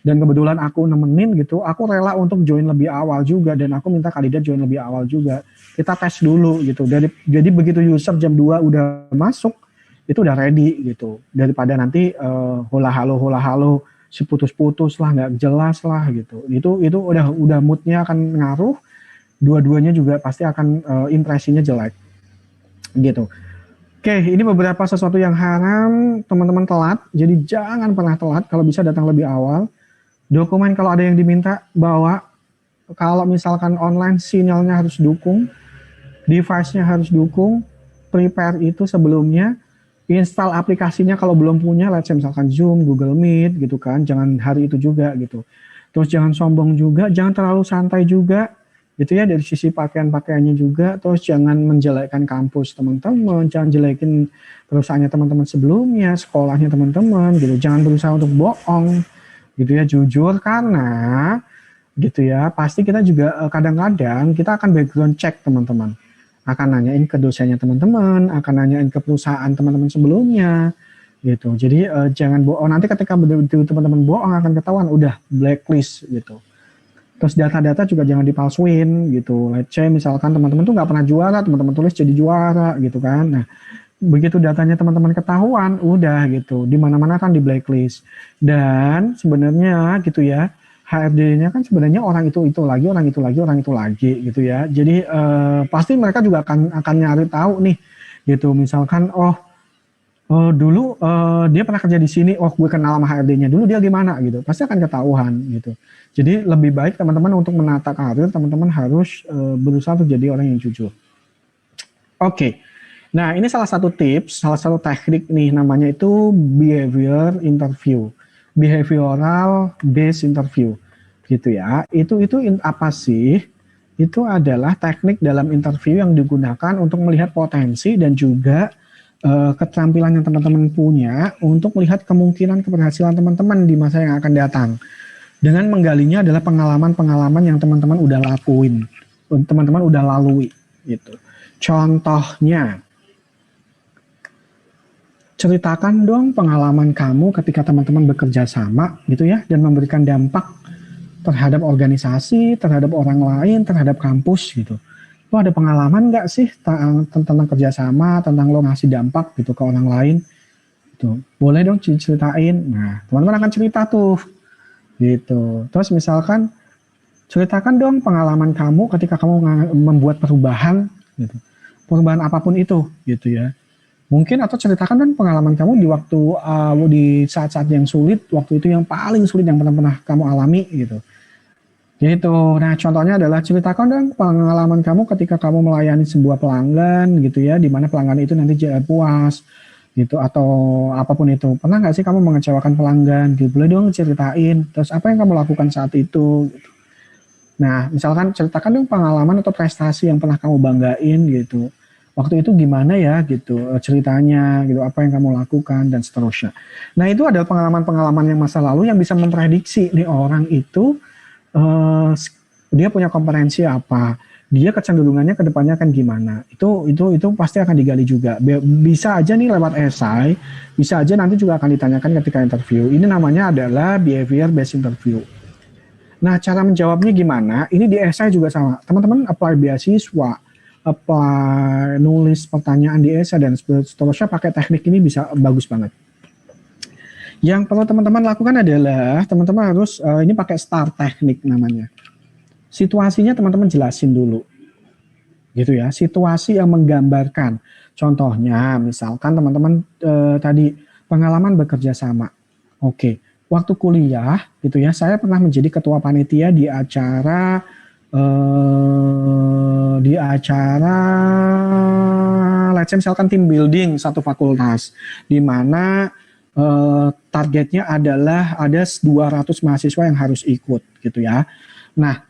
dan kebetulan aku nemenin gitu, aku rela untuk join lebih awal juga, dan aku minta kandidat join lebih awal juga. Kita tes dulu gitu. Jadi begitu user jam 2 udah masuk, itu udah ready gitu. Daripada nanti hola halo seputus-putus lah, nggak jelas lah gitu. Itu udah moodnya akan ngaruh. Dua-duanya juga pasti akan impresinya jelek gitu. Oke, ini beberapa sesuatu yang haram teman-teman telat. Jadi jangan pernah telat, kalau bisa datang lebih awal. Dokumen kalau ada yang diminta bawa. Kalau misalkan online sinyalnya harus dukung, device-nya harus dukung, prepare itu sebelumnya, install aplikasinya kalau belum punya, let's say misalkan Zoom, Google Meet gitu kan, jangan hari itu juga gitu. Terus jangan sombong juga, jangan terlalu santai juga gitu ya, dari sisi pakaiannya juga. Terus jangan menjelekkan kampus teman-teman, jangan jelekin perusahaannya teman-teman sebelumnya, sekolahnya teman-teman gitu. Jangan berusaha untuk bohong gitu ya, jujur, karena gitu ya pasti kita juga kadang-kadang kita akan background check teman-teman, akan nanyain ke dosennya teman-teman, akan nanyain ke perusahaan teman-teman sebelumnya gitu. Jadi jangan bohong, nanti ketika betul teman-teman bohong akan ketahuan, udah blacklist gitu. Terus data-data juga jangan dipalsuin gitu. Let's say misalkan teman-teman tuh nggak pernah juara, teman-teman tulis jadi juara gitu kan. Nah, begitu datanya teman-teman ketahuan, udah gitu, di mana-mana kan di blacklist. Dan sebenarnya gitu ya, HRD-nya kan sebenarnya orang itu lagi gitu ya. Jadi pasti mereka juga akan nyari tahu nih gitu. Misalkan Oh, dulu dia pernah kerja di sini, oh gue kenal sama HRD-nya, dulu dia gimana gitu, pasti akan ketahuan gitu. Jadi lebih baik teman-teman untuk menata karir, teman-teman harus berusaha untuk jadi orang yang jujur. Oke, nah ini salah satu tips, salah satu teknik nih namanya itu behavior interview, behavioral based interview, gitu ya. Itu apa sih? Itu adalah teknik dalam interview yang digunakan untuk melihat potensi dan juga keterampilan yang teman-teman punya untuk melihat kemungkinan keberhasilan teman-teman di masa yang akan datang. Dengan menggalinya adalah pengalaman-pengalaman yang teman-teman udah lakuin, teman-teman udah lalui, gitu. Contohnya, ceritakan dong pengalaman kamu ketika teman-teman bekerja sama, gitu ya, dan memberikan dampak terhadap organisasi, terhadap orang lain, terhadap kampus, gitu. Lo ada pengalaman nggak sih tentang kerjasama, tentang lo ngasih dampak gitu ke orang lain? Gitu. Boleh dong ceritain. Nah, teman-teman akan cerita tuh, gitu. Terus misalkan ceritakan dong pengalaman kamu ketika kamu membuat perubahan, gitu. Perubahan apapun itu, gitu ya. Mungkin atau ceritakan dong pengalaman kamu di waktu di saat-saat yang sulit, waktu itu yang paling sulit yang pernah kamu alami, gitu. Gitu. Nah, contohnya adalah ceritakan dong pengalaman kamu ketika kamu melayani sebuah pelanggan gitu ya, di mana pelanggan itu nanti puas gitu atau apapun itu. Pernah nggak sih kamu mengecewakan pelanggan? Gitu. Boleh dong ceritain. Terus apa yang kamu lakukan saat itu? Gitu. Nah, misalkan ceritakan dong pengalaman atau prestasi yang pernah kamu banggain gitu. Waktu itu gimana ya gitu ceritanya gitu, apa yang kamu lakukan dan seterusnya. Nah, itu adalah pengalaman-pengalaman yang masa lalu yang bisa memprediksi nih orang itu dia punya kompetensi apa, dia kecenderungannya ke depannya akan gimana. Itu pasti akan digali juga. Bisa aja nih lewat esai, bisa aja nanti juga akan ditanyakan ketika interview. Ini namanya adalah behavior based interview. Nah, cara menjawabnya gimana? Ini di esai juga sama. Teman-teman apply beasiswa, apply nulis pertanyaan di esai dan seterusnya pakai teknik ini bisa bagus banget. Yang perlu teman-teman lakukan adalah teman-teman harus ini pakai STAR teknik namanya. Situasinya teman-teman jelasin dulu. Gitu ya, situasi yang menggambarkan. Contohnya misalkan teman-teman tadi pengalaman bekerja sama. Oke, waktu kuliah gitu ya, saya pernah menjadi ketua panitia di acara let's say misalkan team building satu fakultas di mana targetnya adalah ada 200 mahasiswa yang harus ikut gitu ya. Nah,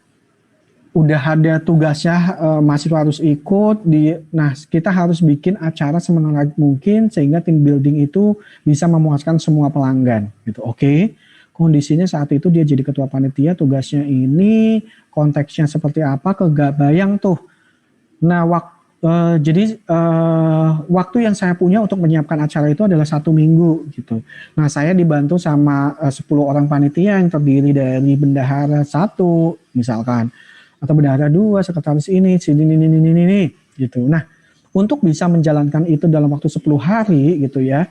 udah ada tugasnya mahasiswa harus ikut nah kita harus bikin acara semenarik mungkin sehingga team building itu bisa memuaskan semua pelanggan gitu. Oke. Kondisinya saat itu dia jadi ketua panitia, tugasnya ini konteksnya seperti apa kebayang tuh. Nah, jadi waktu yang saya punya untuk menyiapkan acara itu adalah 1 minggu gitu. Nah, saya dibantu sama 10 orang panitia yang terdiri dari bendahara 1 misalkan, atau bendahara 2, sekretaris ini gitu. Nah, untuk bisa menjalankan itu dalam waktu 10 hari gitu ya,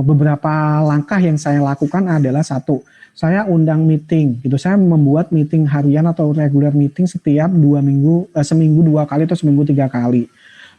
beberapa langkah yang saya lakukan adalah 1, saya undang meeting gitu. Saya membuat meeting harian atau regular meeting setiap 2 minggu, seminggu 2 kali atau seminggu 3 kali.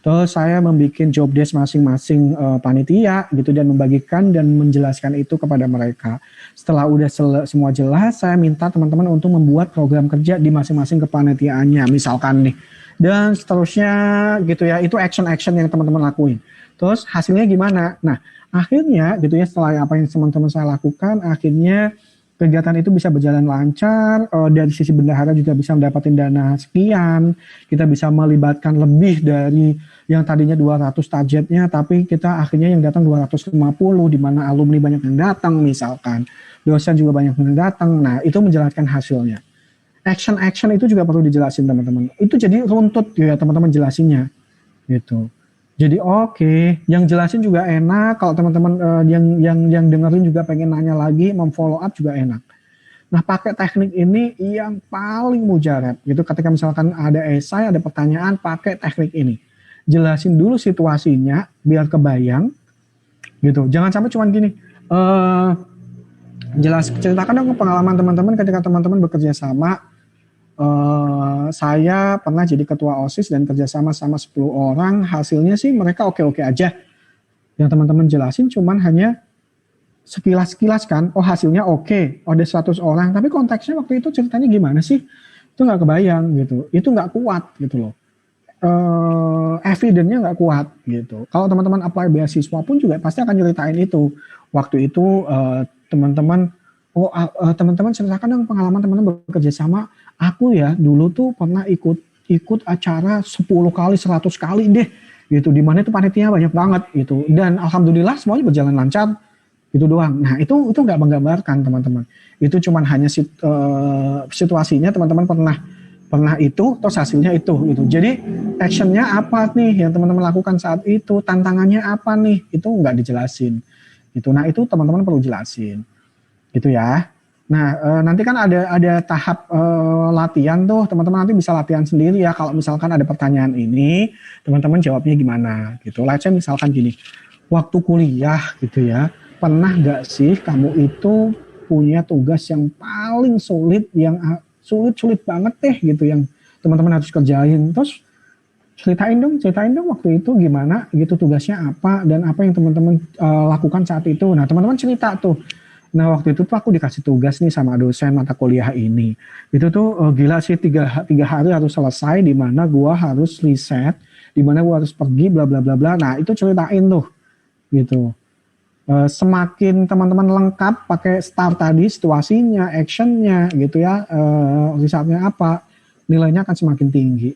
Terus saya membuat job desk masing-masing panitia gitu dan membagikan dan menjelaskan itu kepada mereka. Setelah udah semua jelas, saya minta teman-teman untuk membuat program kerja di masing-masing kepanitiaannya misalkan nih. Dan seterusnya gitu ya, itu action-action yang teman-teman lakuin. Terus hasilnya gimana? Nah, akhirnya gitu ya, setelah apa yang teman-teman saya lakukan, akhirnya kegiatan itu bisa berjalan lancar, dari sisi bendahara juga bisa mendapatkan dana sekian, kita bisa melibatkan lebih dari yang tadinya 200 targetnya, tapi kita akhirnya yang datang 250, di mana alumni banyak yang datang misalkan, dosen juga banyak yang datang, nah itu menjelaskan hasilnya. Action itu juga perlu dijelasin teman-teman, itu jadi runtut ya teman-teman jelasinnya, gitu. Jadi oke, yang jelasin juga enak. Kalau teman-teman yang dengerin juga pengen nanya lagi, memfollow up juga enak. Nah, pakai teknik ini yang paling mujarab gitu. Ketika misalkan ada esai, ada pertanyaan, pakai teknik ini. Jelasin dulu situasinya biar kebayang, gitu. Jangan sampai cuman gini. Ceritakan dong pengalaman teman-teman ketika teman-teman bekerja sama. Saya pernah jadi ketua OSIS dan kerjasama sama 10 orang, hasilnya sih mereka oke-oke aja. Yang teman-teman jelasin cuman hanya sekilas-sekilas kan, oh hasilnya oke, oh, ada 100 orang, tapi konteksnya waktu itu ceritanya gimana sih? Itu nggak kebayang gitu, itu nggak kuat gitu loh. Evidence-nya nggak kuat gitu. Kalau teman-teman apply beasiswa pun juga pasti akan nyeritain itu. Waktu itu teman-teman, teman-teman ceritakan dong pengalaman teman-teman bekerja sama. Aku ya dulu tuh pernah ikut acara 10 kali, 100 kali deh gitu. Dimana itu panitia banyak banget gitu. Dan alhamdulillah semuanya berjalan lancar. Itu doang. Nah itu nggak menggambarkan teman-teman. Itu cuman hanya situasinya teman-teman pernah itu, terus hasilnya itu gitu. Jadi actionnya apa nih yang teman-teman lakukan saat itu, tantangannya apa nih, itu nggak dijelasin. Gitu. Nah itu teman-teman perlu jelasin, gitu ya. Nah nanti kan ada tahap latihan tuh, teman-teman nanti bisa latihan sendiri ya. Kalau misalkan ada pertanyaan ini, teman-teman jawabnya gimana, gitu. Let's say misalkan gini, waktu kuliah gitu ya, pernah nggak sih kamu itu punya tugas yang paling sulit, yang sulit banget deh gitu, yang teman-teman harus kerjain, terus ceritain dong waktu itu gimana gitu, tugasnya apa dan apa yang teman-teman lakukan saat itu. Nah teman-teman cerita tuh, nah waktu itu tuh aku dikasih tugas nih sama dosen mata kuliah ini, itu tuh gila sih, tiga hari harus selesai, di mana gua harus riset, di mana gua harus pergi bla bla bla bla. Nah itu ceritain tuh gitu. Semakin teman-teman lengkap pakai STAR tadi, situasinya, actionnya gitu ya, risetnya apa, nilainya akan semakin tinggi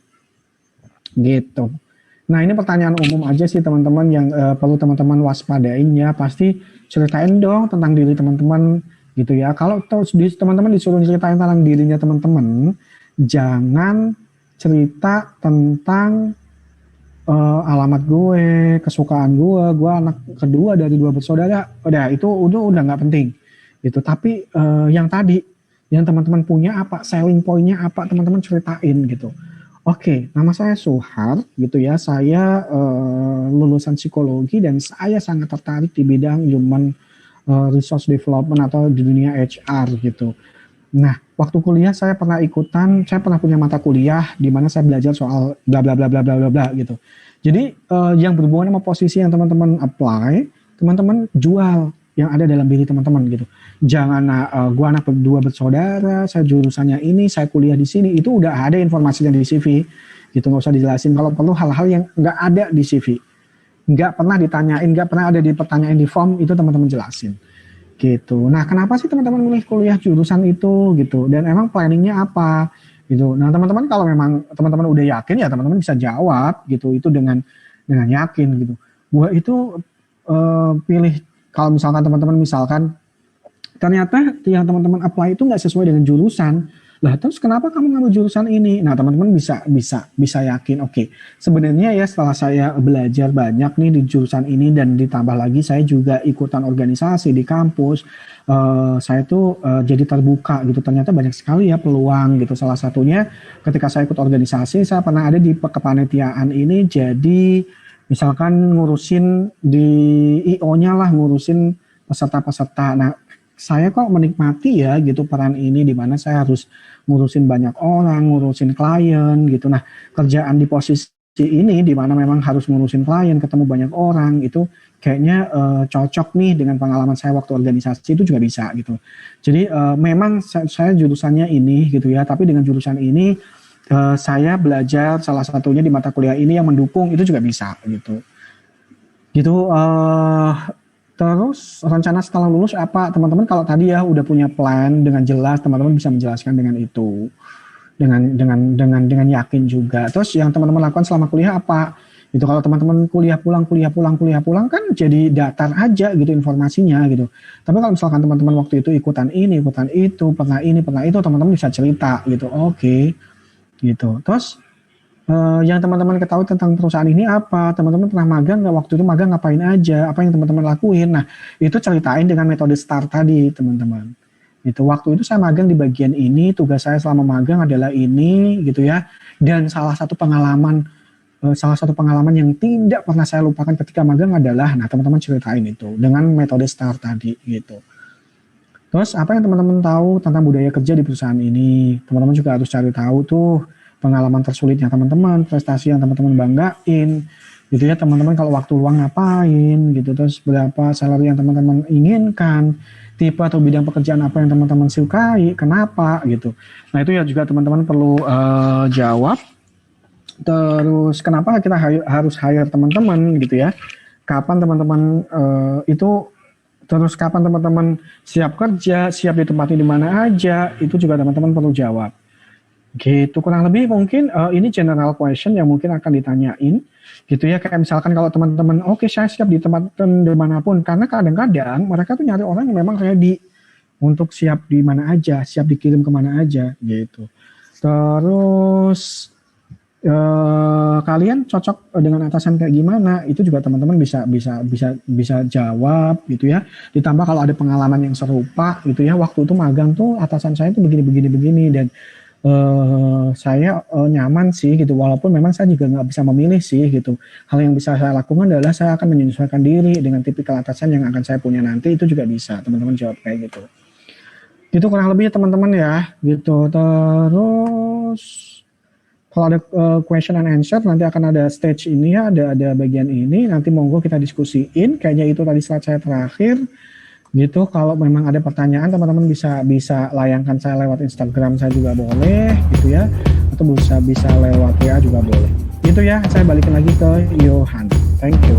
gitu. Nah ini pertanyaan umum aja sih teman-teman yang perlu teman-teman waspadain ya. Pasti ceritain dong tentang diri teman-teman gitu ya. Kalau teman-teman disuruh ceritain tentang dirinya teman-teman, jangan cerita tentang alamat gue, kesukaan gue anak kedua dari 2 bersaudara, udah itu udah nggak penting gitu. Tapi yang tadi, yang teman-teman punya apa, selling point-nya apa, teman-teman ceritain gitu. Oke, nama saya Suhar gitu ya, saya lulusan psikologi dan saya sangat tertarik di bidang human resource development atau di dunia HR gitu. Nah, waktu kuliah saya pernah punya mata kuliah di mana saya belajar soal bla bla bla bla bla bla bla gitu. Jadi yang berhubungan sama posisi yang teman-teman apply, teman-teman jual yang ada dalam diri teman-teman gitu. Jangan gua anak 2 bersaudara, saya jurusannya ini, saya kuliah di sini, itu udah ada informasinya di CV gitu, nggak usah dijelasin. Kalau perlu hal-hal yang nggak ada di CV, nggak pernah ditanyain, nggak pernah ada di pertanyaan di form, itu teman-teman jelasin gitu. Nah, kenapa sih teman-teman milih kuliah jurusan itu gitu? Dan emang planningnya apa gitu? Nah, teman-teman kalau memang teman-teman udah yakin ya teman-teman bisa jawab gitu. Itu dengan yakin gitu. Gua itu pilih, kalau misalkan teman-teman ternyata yang teman-teman apply itu nggak sesuai dengan jurusan. Lah terus kenapa kamu ngambil jurusan ini? Nah teman-teman bisa yakin, oke, sebenarnya ya setelah saya belajar banyak nih di jurusan ini dan ditambah lagi saya juga ikutan organisasi di kampus, saya tuh jadi terbuka gitu. Ternyata banyak sekali ya peluang gitu. Salah satunya ketika saya ikut organisasi, saya pernah ada di kepanitiaan ini, jadi misalkan ngurusin di IO-nya lah, ngurusin peserta-peserta. Nah saya kok menikmati ya gitu peran ini, di mana saya harus ngurusin banyak orang, ngurusin klien gitu. Nah, kerjaan di posisi ini di mana memang harus ngurusin klien, ketemu banyak orang, itu kayaknya cocok nih dengan pengalaman saya waktu organisasi, itu juga bisa gitu. Jadi memang saya jurusannya ini gitu ya, tapi dengan jurusan ini saya belajar salah satunya di mata kuliah ini yang mendukung, itu juga bisa gitu. Gitu. Terus rencana setelah lulus apa, teman-teman? Kalau tadi ya udah punya plan dengan jelas, teman-teman bisa menjelaskan dengan itu, dengan yakin juga. Terus yang teman-teman lakukan selama kuliah apa? Itu kalau teman-teman kuliah pulang kan jadi datar aja gitu informasinya gitu. Tapi kalau misalkan teman-teman waktu itu ikutan ini, ikutan itu, pernah ini, pernah itu, teman-teman bisa cerita gitu. Oke, gitu. Terus yang teman-teman ketahui tentang perusahaan ini apa, teman-teman pernah magang nggak, waktu itu magang ngapain aja, apa yang teman-teman lakuin. Nah itu ceritain dengan metode STAR tadi teman-teman. Itu waktu itu saya magang di bagian ini, tugas saya selama magang adalah ini gitu ya. Dan salah satu pengalaman yang tidak pernah saya lupakan ketika magang adalah, nah teman-teman ceritain itu dengan metode STAR tadi gitu. Terus apa yang teman-teman tahu tentang budaya kerja di perusahaan ini, teman-teman juga harus cari tahu tuh pengalaman tersulitnya teman-teman, prestasi yang teman-teman banggain, gitu ya teman-teman, kalau waktu luang ngapain gitu, terus berapa salary yang teman-teman inginkan, tipe atau bidang pekerjaan apa yang teman-teman sukai, kenapa gitu. Nah itu ya juga teman-teman perlu jawab. Terus kenapa kita harus hire teman-teman gitu ya, kapan teman-teman itu, terus kapan teman-teman siap kerja, siap ditempati di mana aja, itu juga teman-teman perlu jawab. Gitu kurang lebih mungkin ini general question yang mungkin akan ditanyain gitu ya, kayak misalkan kalau teman-teman oke, saya siap ditempatkan dimanapun, karena kadang-kadang mereka tuh nyari orang yang memang ready untuk siap di mana aja, siap dikirim kemana aja gitu. Terus kalian cocok dengan atasan kayak gimana, itu juga teman-teman bisa jawab gitu ya. Ditambah kalau ada pengalaman yang serupa gitu ya, waktu itu magang tuh atasan saya tuh begini dan saya nyaman sih gitu, walaupun memang saya juga nggak bisa memilih sih gitu. Hal yang bisa saya lakukan adalah saya akan menyesuaikan diri dengan tipikal atasan yang akan saya punya nanti, itu juga bisa teman-teman jawab kayak gitu. Itu kurang lebih teman-teman ya gitu. Terus kalau ada question and answer, nanti akan ada stage ini ya, ada bagian ini, nanti monggo kita diskusiin. Kayaknya itu tadi slide saya terakhir. Gitu, kalau memang ada pertanyaan teman-teman bisa layangkan saya lewat Instagram saya juga boleh gitu ya, atau bisa lewat WA juga boleh. Gitu ya, saya balikin lagi ke Johan. Thank you.